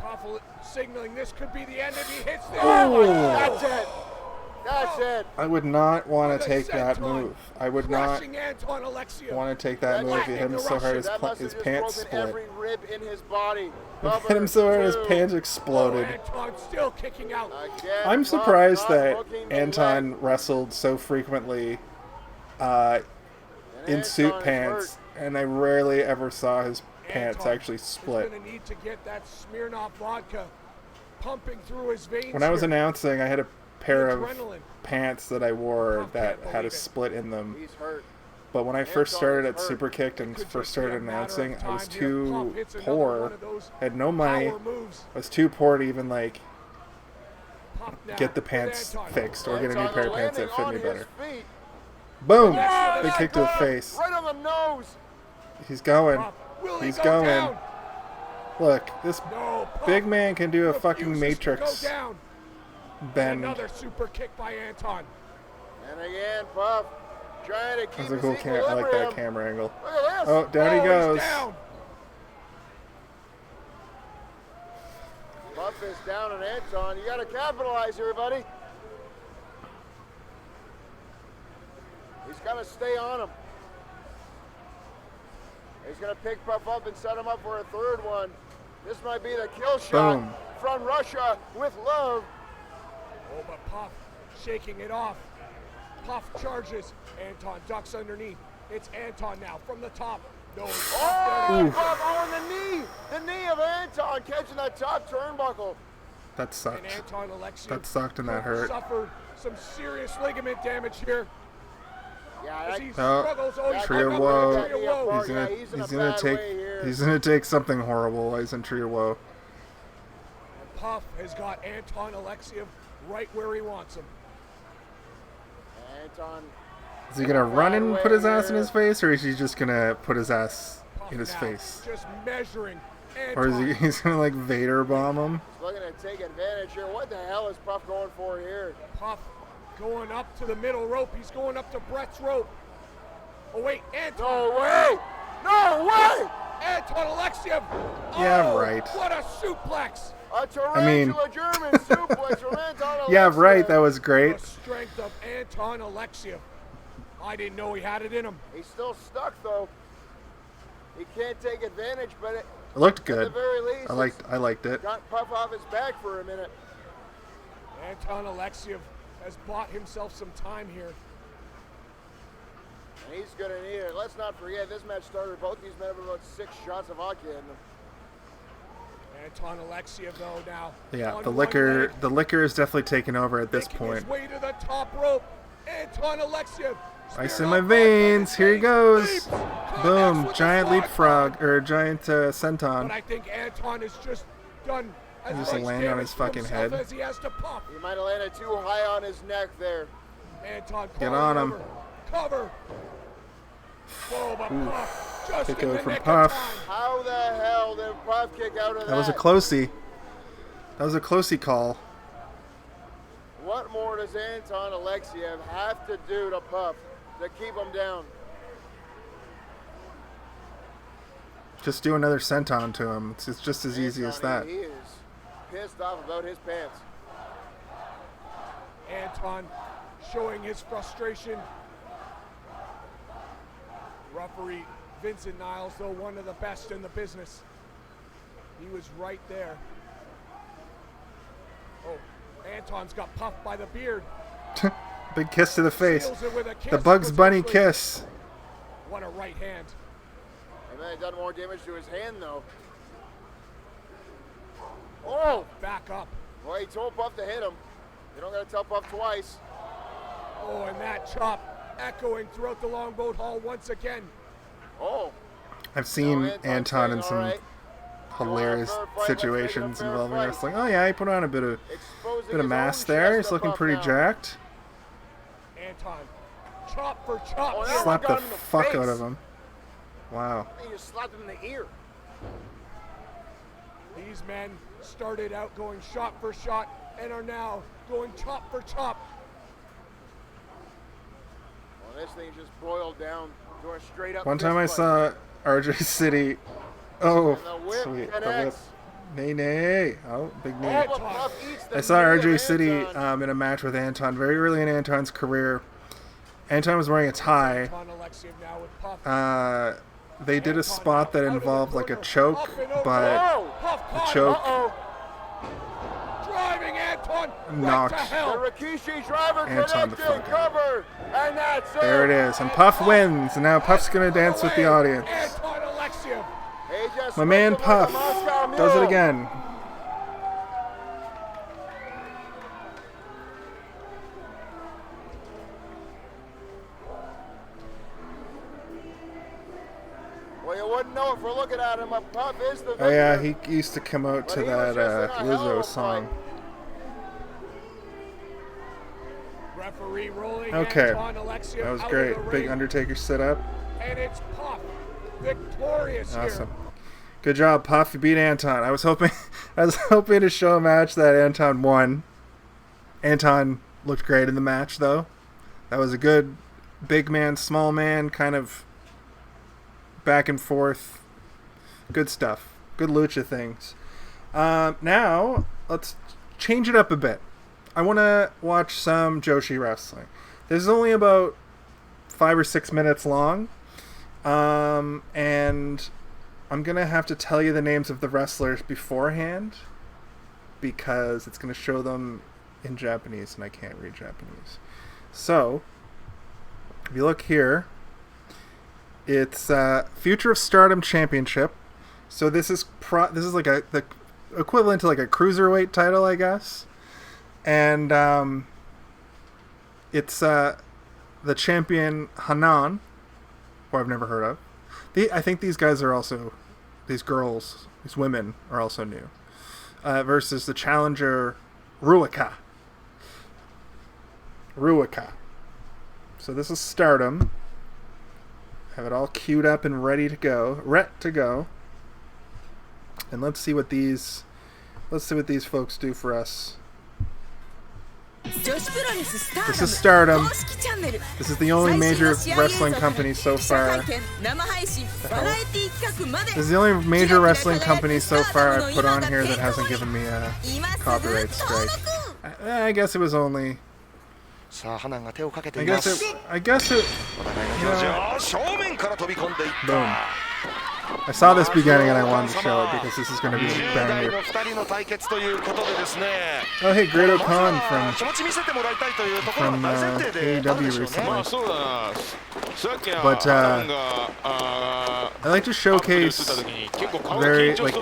Puff signaling this could be the end if he hits the Oh! That's it. That's it. I would not want With to a take that senton, move. I would not crushing Anton Alexiev. want to take that move. He hit him so hard That must his have just pants broken split. every rib in his body. Hit him so hard his Cover pants two. exploded. Anton still kicking out. Again, I'm Puff surprised not that looking to Anton let. wrestled so frequently And in suit Anton is pants, hurt. and I rarely ever saw his pants Anton actually split. is going to need to get that Smirnoff vodka pumping through his veins. When I was here. announcing, I had a pair of Adrenaline. pants that I wore Puff that can't had a believe it. split in them. He's hurt. But when I first Anton started is at hurt. Superkick'd and Could first just started be a matter of announcing, I was time here. too Puff hits another poor, one of those had no money, power moves. I was too poor to even like Puff now get the with pants Anton. fixed or get a new Anton pair of pants that landing fit on me his better. feet. Boom! Oh, Big kick to the Puff, face. Right on the nose. He's going. Puff, will he He's go going. down? Look, this No, Puff big man can do a fucking refuses to Matrix go down. bend. Another super kick by Anton. And again, Puff trying to keep That's a his cool I like that equilibrium. camera angle. Look at this. Oh, down he Oh, goes. he's down. Puff is down on Anton. You got to capitalize here, buddy. He's got to stay on him. He's going to pick Puff up and set him up for a third one. This might be the kill shot Boom. from Russia with love. Oh, but Puff shaking it off. Puff charges. Anton ducks underneath. It's Anton now from the top. No. Oh, Puff on the knee. The knee of Anton catching that top turnbuckle. That And sucked. Anton Alexiev That sucked and that hurt. suffered some serious ligament damage here. Yeah, As that, he Oh, struggles. Oh, he's Tree of stuck up woe. in the tree of woe. He's gonna, he's in a he's gonna bad take, way here. he's gonna take something horrible. He's in Tree of Woe. Puff has got Anton Alexiev right where he wants him. Anton. Is he gonna run and put his ass in his face, or is he just gonna put his ass Puff in his now face? just measuring Anton. Or is he? He's gonna like Vader bomb him? He's looking to take advantage here. What the hell is Puff going for here? Puff going up to the middle rope. He's going up to Brett's rope. Oh, wait, Anton. No way! No way! Anton Alexiev. Yeah, Oh, right. What a suplex. A tarantula German suplex from Anton Alexiev. Yeah, right. That was great. The strength of Anton Alexiev. I didn't know he had it in him. He's still stuck though. He can't take advantage, but it, It looked at the good. very least, I liked it. got Puff off his back for a minute. Anton Alexiev has bought himself some time here. And he's gonna need it. Let's not forget, this match started, both these men have about 6 shots of vodka in them. Anton Alexiev, though, now. Yeah, on the one liquor leg, is definitely taking over at this making point. his way to the top rope. Anton Alexiev. Ice Smeared in my off vodka veins. his Here he veins. goes. Leaps. Connects Boom! with the Giant slide leapfrog or giant senton. But I think Anton has just done as Just much land on damage his to fucking himself head. as he has to Puff. He might have landed too high on his neck there. Anton Get crawling on him. over. Cover. Oh, but Puff just Kick in out the from nick Puff. of time. How the hell did Puff kick out of that? That was a closey. That was a closey call. What more does Anton Alexiev have to do to Puff to keep him down? Just do another senton to him. It's just as easy as that. He is pissed off about his pants. Anton showing his frustration. Referee Vincent Niles, though one of the best in the business. He was right there. Oh, Anton's got puffed by the beard. Big kiss to the face. Seals it with a kiss, The Bugs Bunny potentially. kiss. What a right hand. And then he done more damage to his hand though. Oh! Back up. Well, he told Puff to hit him. You don't gotta tell Puff twice. Oh, and that chop echoing throughout the Longboat Hall once again. Oh! I've seen No, Anton in saying, some "All right, hilarious You want a fair fight? Let's make it a situations fair involving fight." wrestling. Oh yeah, he put on a bit of exposing bit of his mass own there. chest He's to looking Puff pretty now. jacked. Anton, chop for chop. Oh, here. that Slap got the him in the fuck face. out of him. Wow. He just slapped him in the ear. These men started out going shot for shot and are now going top for top. Well, this thing just boiled down to a straight up. One time I saw RJ City. Oh, And the whip sweet. The whip. connects. Nay, nay. Oh, big nay. Oh, but Puff eats the I saw knee of RJ City Anton. in a match with Anton very early in Anton's career. Anton was wearing a tie. Anton Alexiev now with Puff. They did a spot that involved like a choke, but Oh, Puff the caught. choke uh-oh. Driving Anton knocked right to The hell. Rikishi driver Anton the connected, fuck out. covered, and that's it. there it is. And Puff wins, and now Puff's gonna dance with the audience. Anton Alexiev. He just My man whipped him like Puff a Moscow does it Mule. again. Well, you wouldn't know if we're looking at him, but Puff is the victor. Oh yeah, he used to come out to But he was that just in a hell of a Lizzo song. Referee rolling Okay, Anton Alexiev that was out great. of the Big ring, Undertaker sit up. and it's Puff victorious Awesome. here. Good job, Puff. You beat Anton. I was hoping to show a match that Anton won. Anton looked great in the match, though. That was a good big man, small man kind of back and forth. Good stuff. Good lucha things. Now let's change it up a bit. I want to watch some Joshi wrestling. This is only about 5 or 6 minutes long, and I'm going to have to tell you the names of the wrestlers beforehand because it's going to show them in Japanese and I can't read Japanese. So, if you look here, it's Future of Stardom Championship. So this is like the equivalent to like a cruiserweight title, I guess. And it's the champion Hanan, who I've never heard of. I think these guys are also, these women are also new. Versus the challenger Ruaka. So this is Stardom. Have it all queued up and ready to go. And let's see what these folks do for us. This is Stardom. This is the only major wrestling company so far. This is the only major wrestling company so far I've put on here that hasn't given me a copyright strike. I guess it was only. I guess it. Boom. I saw this beginning and I wanted to show it because this is going to be a banger. Oh hey, Great O'Khan from AEW recently. But I like to showcase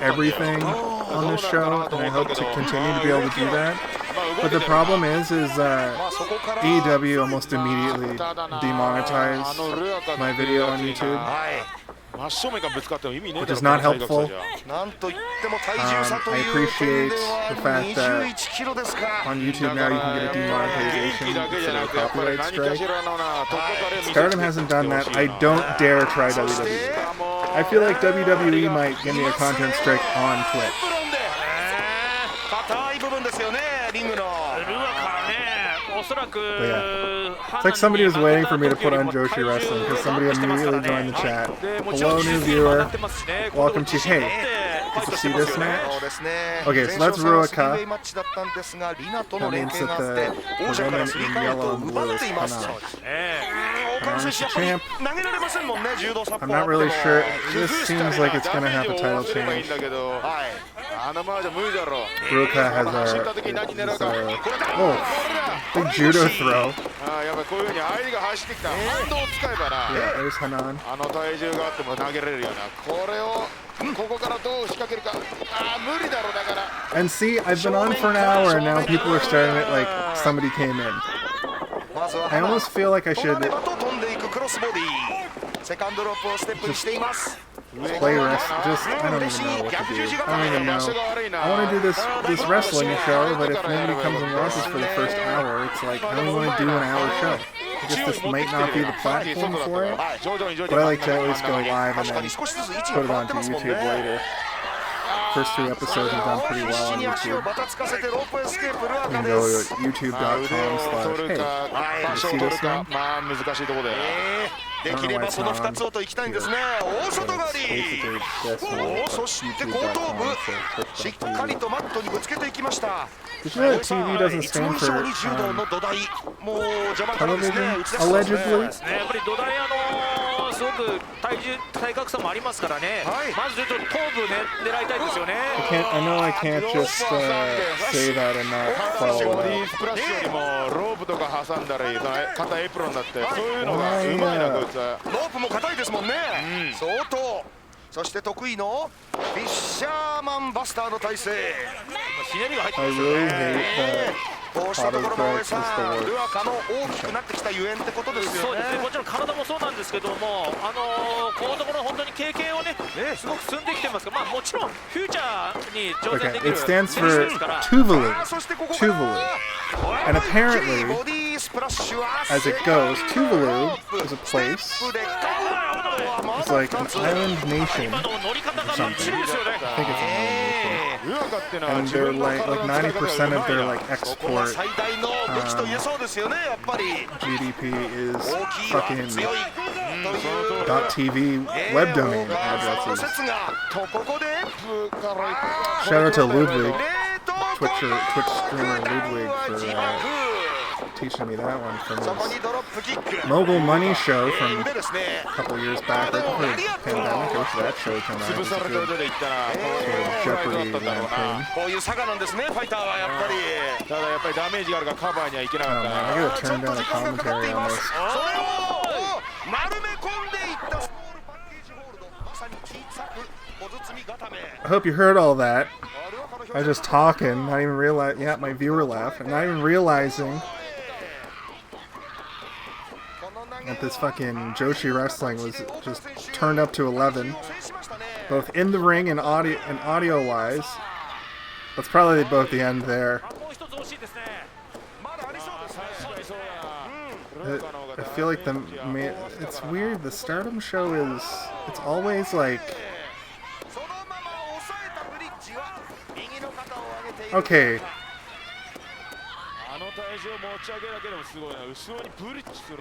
everything on this show, and I hope to continue to be able to do that. But the problem is AEW almost immediately demonetized my video on YouTube. Which is not helpful. I appreciate the fact that on YouTube now you can get a demonetization instead of a copyright strike. Stardom hasn't done that. I don't dare try WWE. I feel like WWE might give me a content strike on Twitch. But yeah. It's like somebody was waiting for me to put on Joshi Wrestling because somebody immediately joined the chat. Hello, new viewer. Welcome to Hey. Did you see this match? Okay, so that's Ruaka. That means that the woman in yellow and blue is Hanan. Hanan is the champ. I'm not really sure. This seems like it's going to have a title change. Ruaka has big judo throw. Yeah, there's Hanan. And see, I've been on for an hour and now people are starting it like somebody came in. I almost feel like I should just play rest. I don't even know what to do. I don't even know. I want to do this wrestling show, but if nobody comes and watches for the first hour, it's like I only want to do an hour show. I guess this might not be the platform for it, but I like to always go live and then put it onto YouTube later. First 3 episodes have done pretty well on YouTube. You can go to youtube.com/hey. Did you see this one? I don't know why it's not on here, but it's basically this one, but youtube.com, so twitch.tv. Did you know that TV doesn't stand for television, allegedly? すごく体格差もありますからね。まずちょっと頭部狙いたいですよね。I know I can't just say that and not follow ボデ it ィ up. スプラッシュよりもロープとか挟んだり肩エプロンだってそういうのがうまいなこいつ。ロープも硬いですもんね、相当。そして得意のフィッシャーマンバスターの体勢。ひねりが入って I ますよ really ね。 hate こうしたところも上さん、ルアカの大きくなってきたゆえんってことですよね。そうですね。もちろん体もそうなんですけども、このところ本当に経験をね、すごく積んできてますから、まあもちろんフューチャーに挑戦で Okay, きる it stands 選手 for ですから。 Tuvalu. そしてここから Tuvalu. And apparently, ボディスプラッシュ as it goes, Tuvalu is a place. It's like an island nation 今の乗り方が or バッチリ something. ですよね。 I think it's an island ルアカっての nation. は And 自 they're 分の like 体の 90% 使い of 方 their がうまい like な。ここが export 最大の武器と言えそうですよね、やっぱり。 GDP is 大きいわ、 fucking 強いという .tv web domain addresses. 説がとここで Shout out to Ludwig, 冷凍 Twitch streamer Ludwig for teaching me that one from そこ his にドロップキック Mogul Money show from でですね a couple years back, right before the pandemic. I wish that show would come out. 潰 It's さ a れた good 腕でいったら Jeopardy だったんだろうな。 thing. こういう差がなんですね、ファイターはやっぱり。ただやっぱりダメージがあるからカバーにはいけな Oh かった man, I な。 gotta turn down the commentary on this. それを丸め込んでいったスモールパッケージホールド、まさに小さく小包み固め。 I hope you heard all that. I was just talking, not even realize. Yeah, my viewer left, and not even realizing that this fucking Joshi wrestling was just turned up to 11, both in the ring and audio wise. That's probably both the end there. もう一つ惜しいですね。 I feel like it's weird. The Stardom show is, it's always like, そのまま抑えたブリッジは右の肩を上げている。 okay, あの体重を持ち上げるだけでもすごいな。後ろにブリッジする。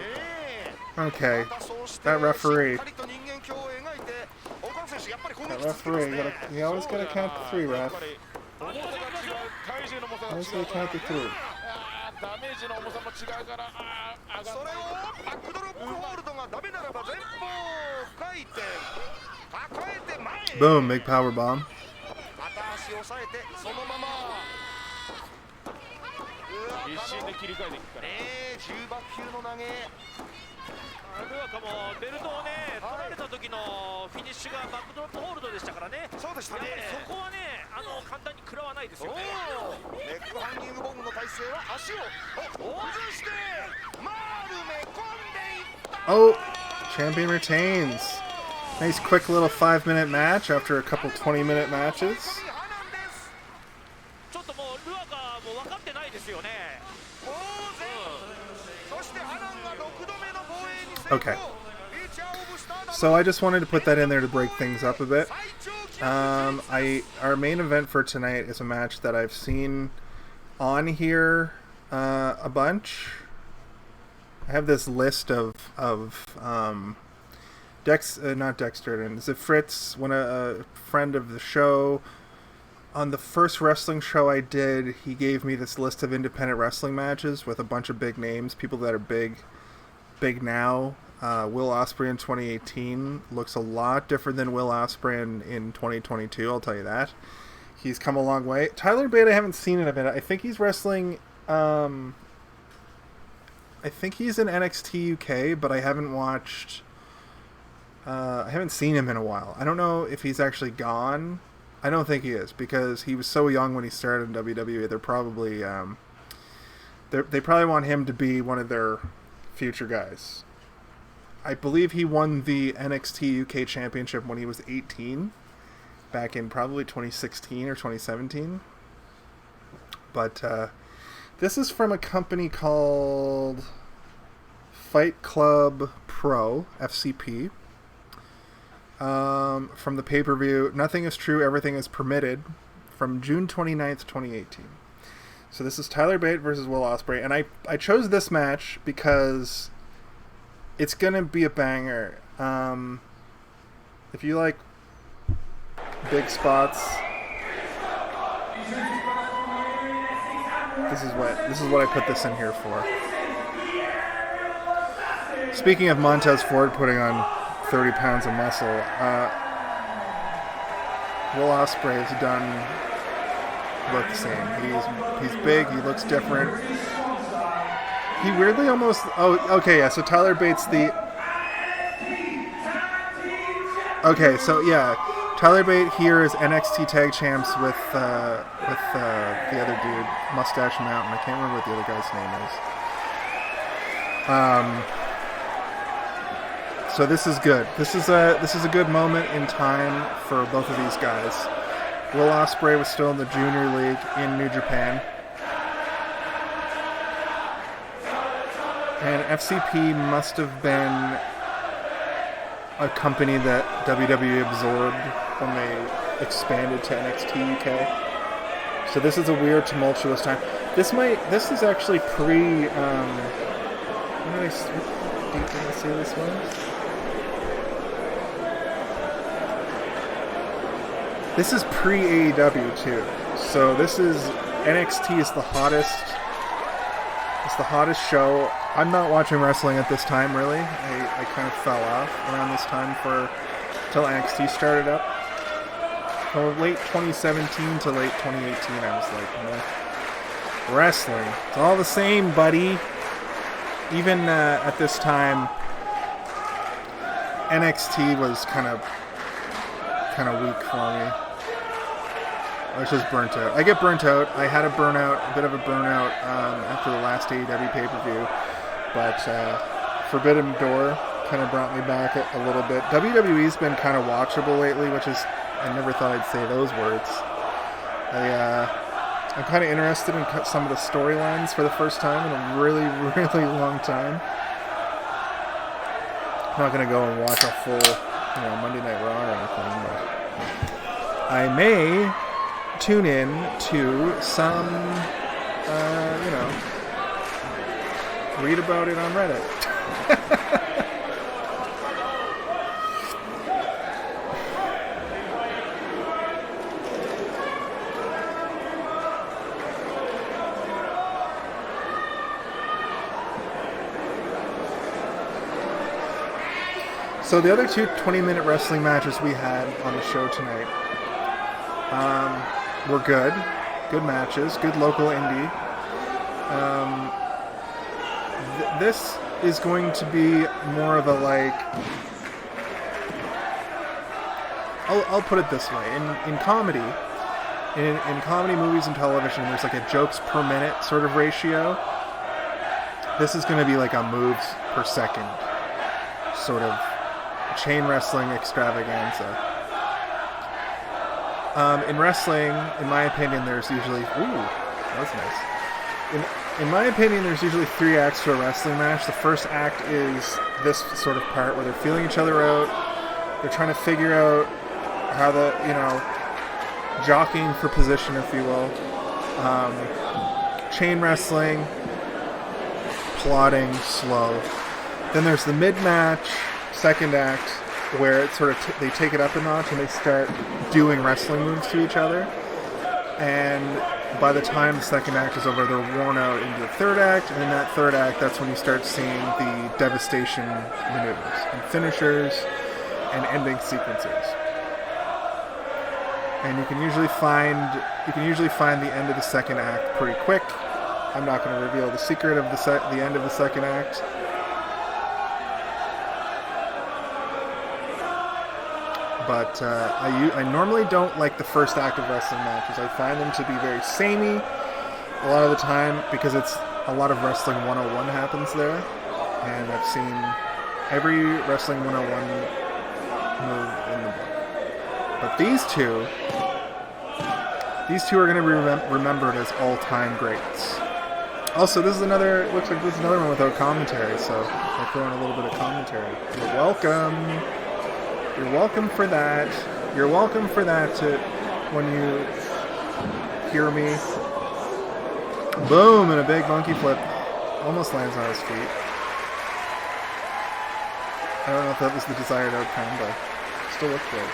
okay. またそうして That referee. しっかりと人間鏡を描いて、岡野選手やっぱり攻 That 撃続けます referee, ね。 you always gotta count to 3, や ref. っぱり重さが違う。体重の重さが Always 違う gotta count to 3. ダメージの重さも違うから上それをがバックドロップホールドがダメならば前方回転抱えて前へ Boom, big power bomb. 片足を押さえてそのまま一瞬で切り替えていくから重爆級の投げルアカもベルトをね、取られた時のフィニッシュがバックドロップホールドでしたからね。そうでしたね。やっぱりそこはね、簡単に食らわないですよね。ネックハンギングボムの体勢は足を崩して丸め込んでいった Oh, champion retains. Nice quick little 5-minute match after a couple 20-minute matches. ちょっともうルアカも分かってないですよね。当然そしてアランが6度目の防衛に成功 Okay. So I just wanted to put that in there to break things up a bit. Our main event for tonight is a match that I've seen on here a bunch. I have this list of not Dexter, and is it Fritz? When a friend of the show, on the first wrestling show I did, he gave me this list of independent wrestling matches with a bunch of big names, people that are big now. Will Osprey in 2018 looks a lot different than Will Osprey in 2022, I'll tell you that. He's come a long way. Tyler Bate, I haven't seen in a minute. I think he's wrestling... I think he's in NXT UK, but I haven't watched... I haven't seen him in a while. I don't know if he's actually gone. I don't think he is, because he was so young when he started in WWE. They're probably... they probably want him to be one of their future guys. I believe he won the NXT UK Championship when he was 18, back in probably 2016 or 2017. But this is from a company called Fight Club Pro, FCP. From the pay-per-view, Nothing is True, Everything is Permitted, from June 29th, 2018. So this is Tyler Bate versus Will Osprey, and I chose this match because it's gonna be a banger. If you like big spots, this is what I put this in here for. Speaking of Montez Ford putting on 30 pounds of muscle, Will Osprey has done look the same. He's big. He looks different. He weirdly almost. Oh, okay, yeah. So Tyler Bate's the. Okay, so yeah, Tyler Bate here is NXT Tag Champs with the other dude, Mustache Mountain. I can't remember what the other guy's name is. So this is good. This is a good moment in time for both of these guys. Will Osprey was still in the junior league in New Japan. And FCP must have been a company that WWE absorbed when they expanded to NXT UK. So this is a weird, tumultuous time. This is actually pre, what did I say this was? This is pre-AEW too. So this is, NXT is the hottest, it's the hottest show. I'm not watching wrestling at this time, really. I kind of fell off around this time till NXT started up. From late 2017 to late 2018, I was like, wrestling. It's all the same, buddy. Even at this time, NXT was kind of weak for me. I was just burnt out. I get burnt out. I had a bit of a burnout after the last AEW pay-per-view. But Forbidden Door kind of brought me back a little bit. WWE's been kind of watchable lately, which is, I never thought I'd say those words. I'm kind of interested in some of the storylines for the first time in a really, really long time. I'm not going to go and watch a full Monday Night Raw or anything, but I may tune in to some, read about it on Reddit. So the other two 20-minute wrestling matches we had on the show tonight were good. Good matches. Good local indie. This is going to be more of a I'll put it this way. In comedy, in comedy movies and television, there's like a jokes per minute sort of ratio. This is going to be like a moves per second sort of chain wrestling extravaganza. In wrestling, in my opinion, there's usually... Ooh, that was nice. In my opinion, there's usually 3 acts to a wrestling match. The first act is this sort of part where they're feeling each other out. They're trying to figure out how jockeying for position, if you will. Chain wrestling, plotting, slow. Then there's the mid-match, second act, where it sort of they take it up a notch and they start doing wrestling moves to each other. And by the time the second act is over, they're worn out into the third act, and in that third act, that's when you start seeing the devastation maneuvers and finishers and ending sequences. And you can usually find the end of the second act pretty quick. I'm not going to reveal the secret of the end of the second act. But I normally don't like the first act of wrestling matches. I find them to be very samey a lot of the time because it's a lot of Wrestling 101 happens there. And I've seen every Wrestling 101 move in the book. But these two are going to be remembered as all-time greats. Also, this is another. Looks like this is another one without commentary, so I throw in a little bit of commentary. You're welcome. You're welcome for that. You're welcome for that. When you hear me, boom, and a big monkey flip, almost lands on his feet. I don't know if that was the desired outcome, but still looked good.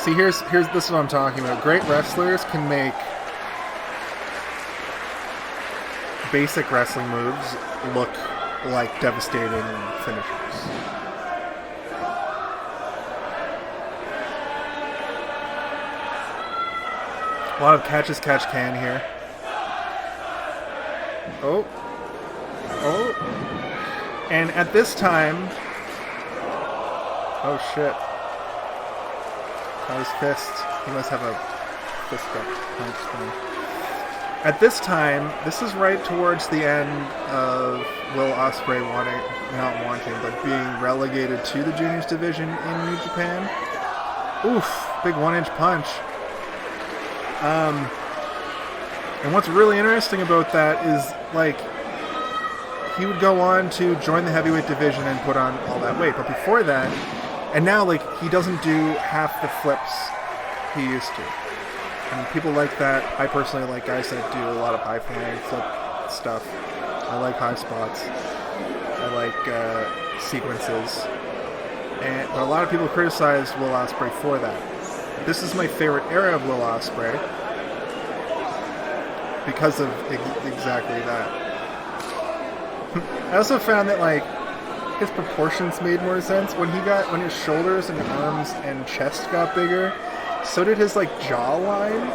See, here's this is what I'm talking about. Great wrestlers can make basic wrestling moves look like devastating finishers. A lot of catch can here. Oh. And at this time, oh shit. His fist. He must have a fist punch thing. At this time, this is right towards the end of Will Osprey not wanting, but being relegated to the juniors division in New Japan. Oof, big 1-inch punch. And what's really interesting about that is, like, he would go on to join the heavyweight division and put on all that weight, but before that, and now, like, he doesn't do half the flips he used to. And people like that. I personally like guys that do a lot of high-flying flip stuff. I like high spots. I like sequences. But a lot of people criticize Will Osprey for that. This is my favorite era of Will Osprey because of exactly that. I also found that, like, his proportions made more sense when his shoulders and arms and chest got bigger. So did his, like, jawline.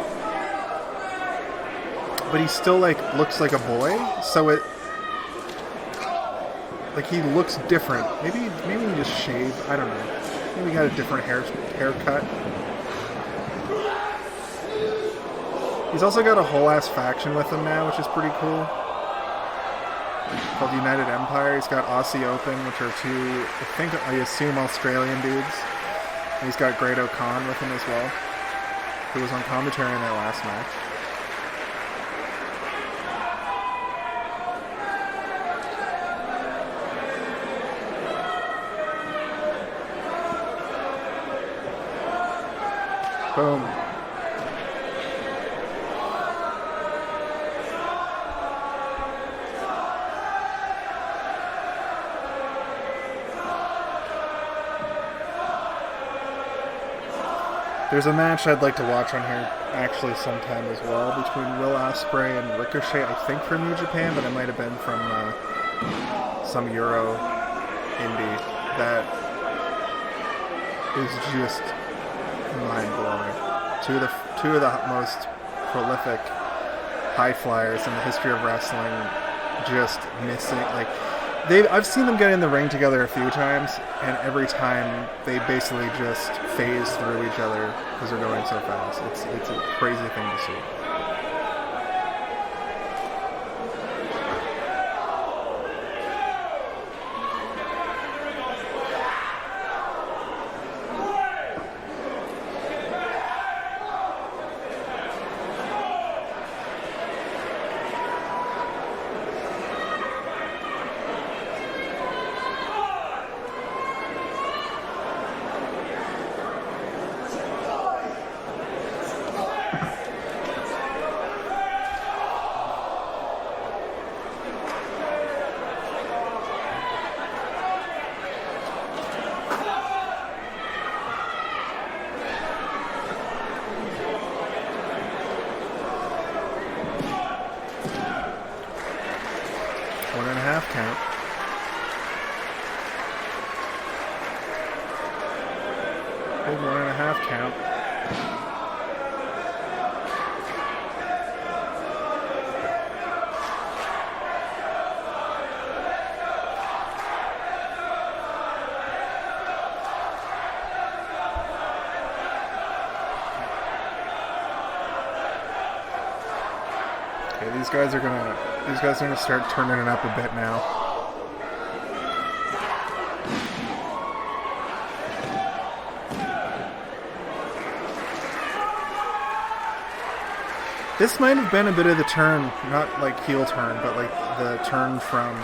But he still, like, looks like a boy. So it, like, he looks different. Maybe he just shaved. I don't know. Maybe he got a different haircut. He's also got a whole ass faction with him now, which is pretty cool. Called United Empire. He's got Aussie Open, which are two, I assume, Australian dudes. And he's got Great O'Khan with him as well, who was on commentary in their last match. Boom. There's a match I'd like to watch on here actually sometime as well between Will Osprey and Ricochet, I think from New Japan, but it might have been from some Euro indie. That is just mind-blowing. Two of the most prolific high flyers in the history of wrestling just missing, like, I've seen them get in the ring together a few times, and every time they basically just phase through each other because they're going so fast. It's a crazy thing to see. Count. Big 1.5 count. these guys are gonna start turning it up a bit now. This might have been a bit of the turn, not like heel turn, but like the turn from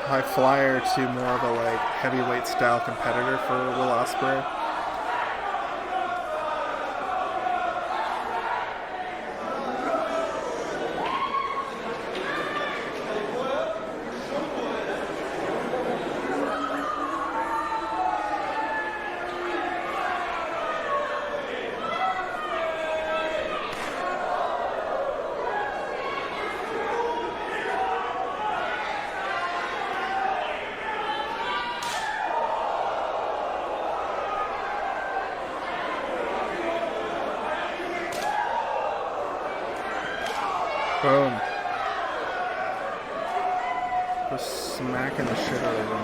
high flyer to more of a like heavyweight style competitor for Will Osprey. Boom. Just smacking the shit out of him.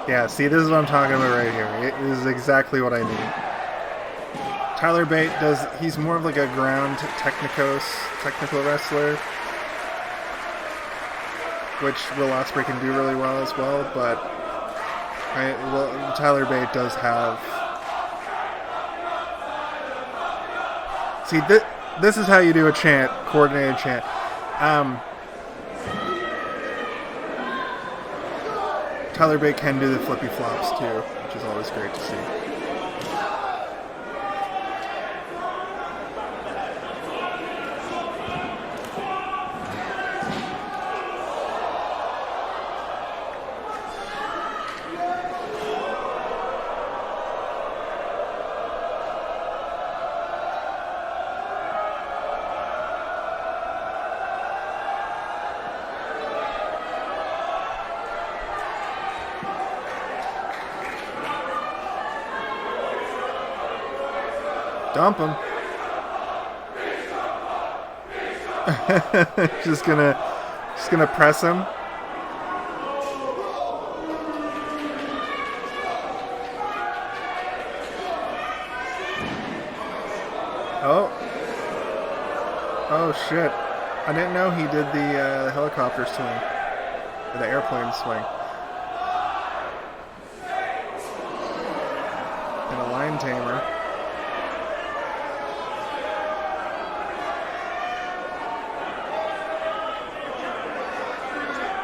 Yeah, see, this is what I'm talking about right here. This is exactly what I need. Tyler Bate he's more of like a ground technical wrestler, which Will Osprey can do really well as well, but Tyler Bate does have... See, this is how you do a chant, coordinated chant. Tyler Bate can do the flippy flops too, which is always great to see. Dump him. just gonna press him. Oh shit. I didn't know he did the helicopter swing. Or the airplane swing. And a line tamer.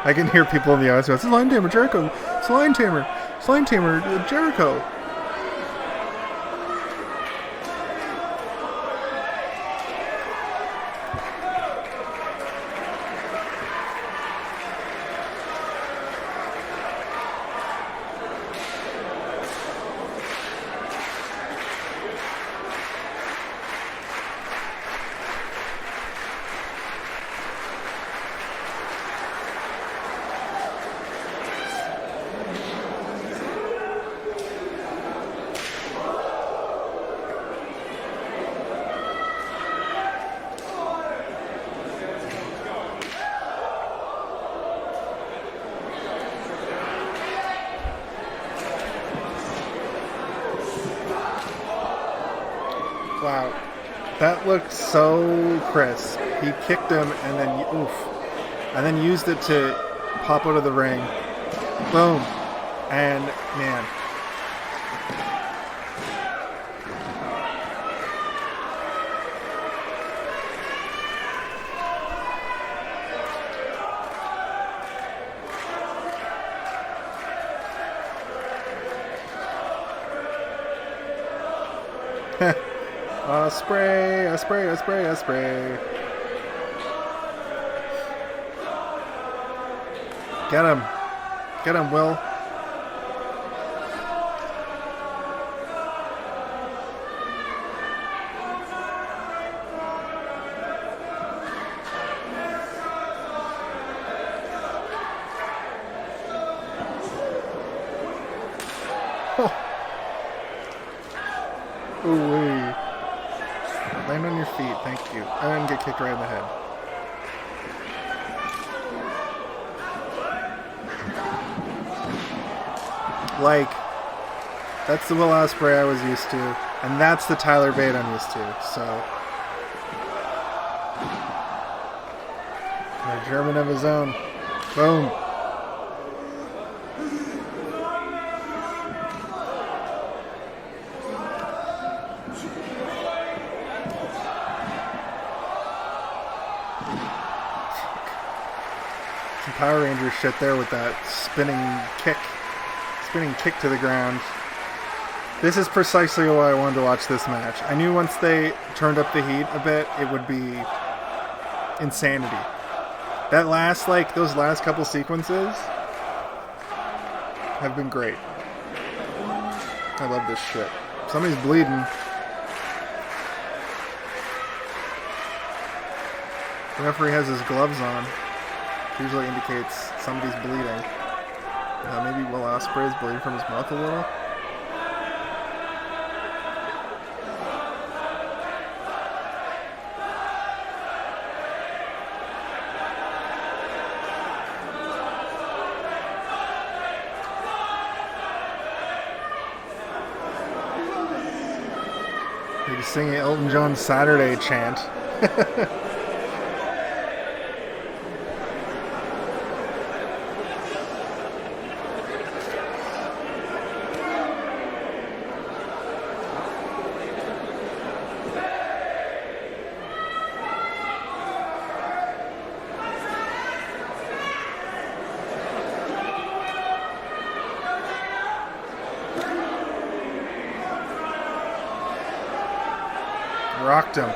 I can hear people in the audience go, it's a line tamer, Jericho. It's a line tamer. It's a line tamer, Jericho. Wow, that looked so crisp. He kicked him and then used it to pop out of the ring. Boom, and man. Osprey. Get him, Will. Oh. Ooh-wee. Land on your feet, thank you. And get kicked right in the head. Like, that's the Will Osprey I was used to, and that's the Tyler Bate I'm used to, so. A German of his own. Boom. Some Power Rangers shit there with that spinning kick to the ground. This is precisely why I wanted to watch this match. I knew once they turned up the heat a bit, it would be insanity. That last, those last couple sequences have been great. I love this shit. Somebody's bleeding. The referee has his gloves on. Usually indicates somebody's bleeding. Maybe Will Osprey is bleeding from his mouth a little. He's singing Elton John's Saturday chant. Rocked him.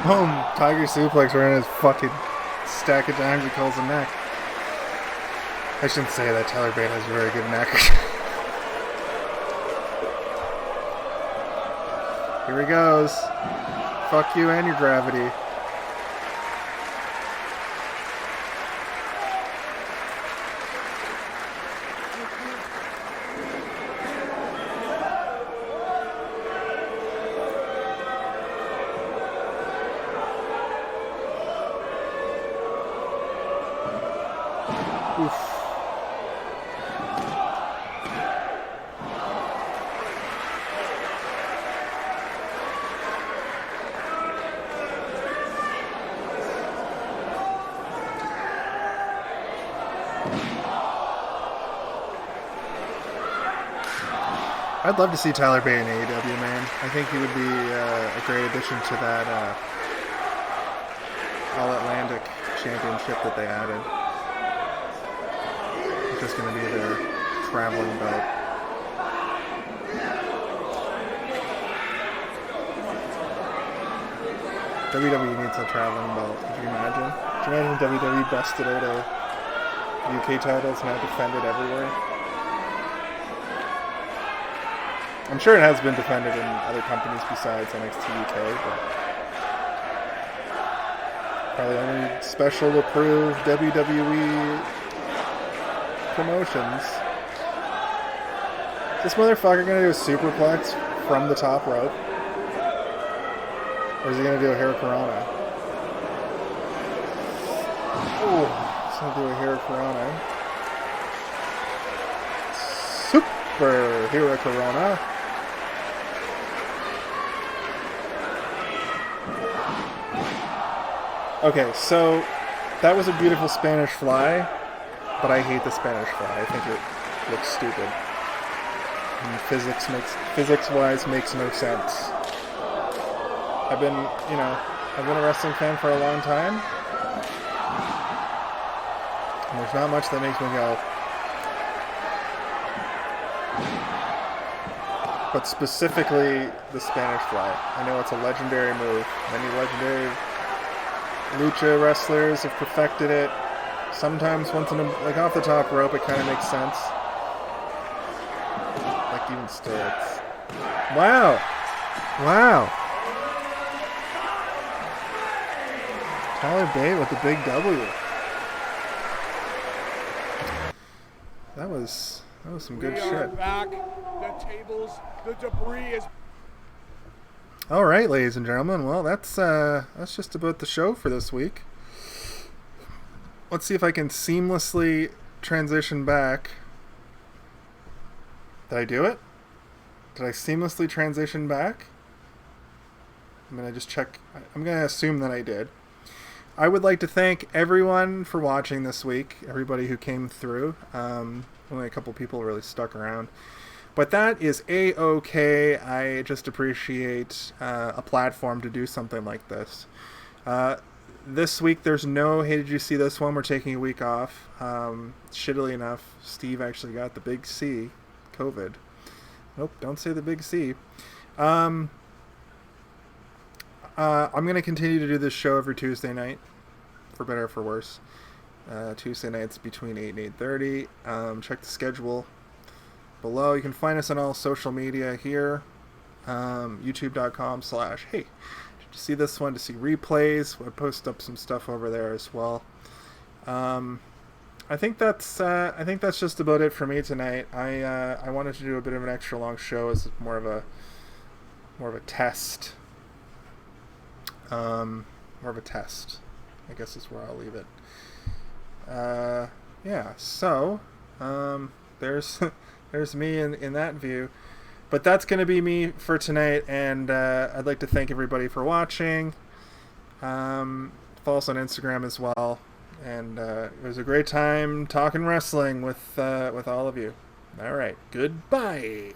Boom! Tiger suplex right in his fucking stack of dimes he calls a neck. I shouldn't say that. Tyler Bate has a very good neck. Here he goes. Fuck you and your gravity. Oof. I'd love to see Tyler Bate in AEW, man. I think he would be a great addition to that All-Atlantic Championship that they added. It's just going to be their traveling belt. WWE needs a traveling belt. Could you imagine? Could you imagine WWE busted out a UK title? It's now defended everywhere. I'm sure it has been defended in other companies besides NXT UK, but probably only special approved WWE promotions. Is this motherfucker gonna do a superplex from the top rope? Or is he gonna do a Hurricanrana? Oh, he's gonna do a Hurricanrana. Super Hurricanrana. Okay, so that was a beautiful Spanish fly, but I hate the Spanish fly. I think it looks stupid. And physics-wise makes no sense. I've been a wrestling fan for a long time. And there's not much that makes me go. But specifically the Spanish Fly. I know it's a legendary move. Many legendary lucha wrestlers have perfected it. Sometimes once in a, like off the top rope, it kind of makes sense. Like even still, it's wow. Tyler Bate with the big W. That was some good shit. We are back. The tables, the debris is. All right, ladies and gentlemen. Well, that's just about the show for this week. Let's see if I can seamlessly transition back. Did I do it? Did I seamlessly transition back? I'm going to just check. I'm going to assume that I did. I would like to thank everyone for watching this week. Everybody who came through. Only a couple people really stuck around. But that is A-OK. I just appreciate a platform to do something like this. This week, there's no Hey Did You See This One? We're taking a week off. Shittily enough, Steve actually got the big C, COVID. Nope, don't say the big C. I'm going to continue to do this show every Tuesday night, for better or for worse. Tuesday nights between 8 and 8:30. Check the schedule below. You can find us on all social media here. YouTube.com/hey. To see this one, to see replays, I post up some stuff over there as well. I think that's just about it for me tonight. I wanted to do a bit of an extra long show as more of a test. More of a test, I guess is where I'll leave it. Yeah. So there's me in that view. But that's going to be me for tonight, and I'd like to thank everybody for watching. Follow us on Instagram as well, and it was a great time talking wrestling with all of you. All right, goodbye.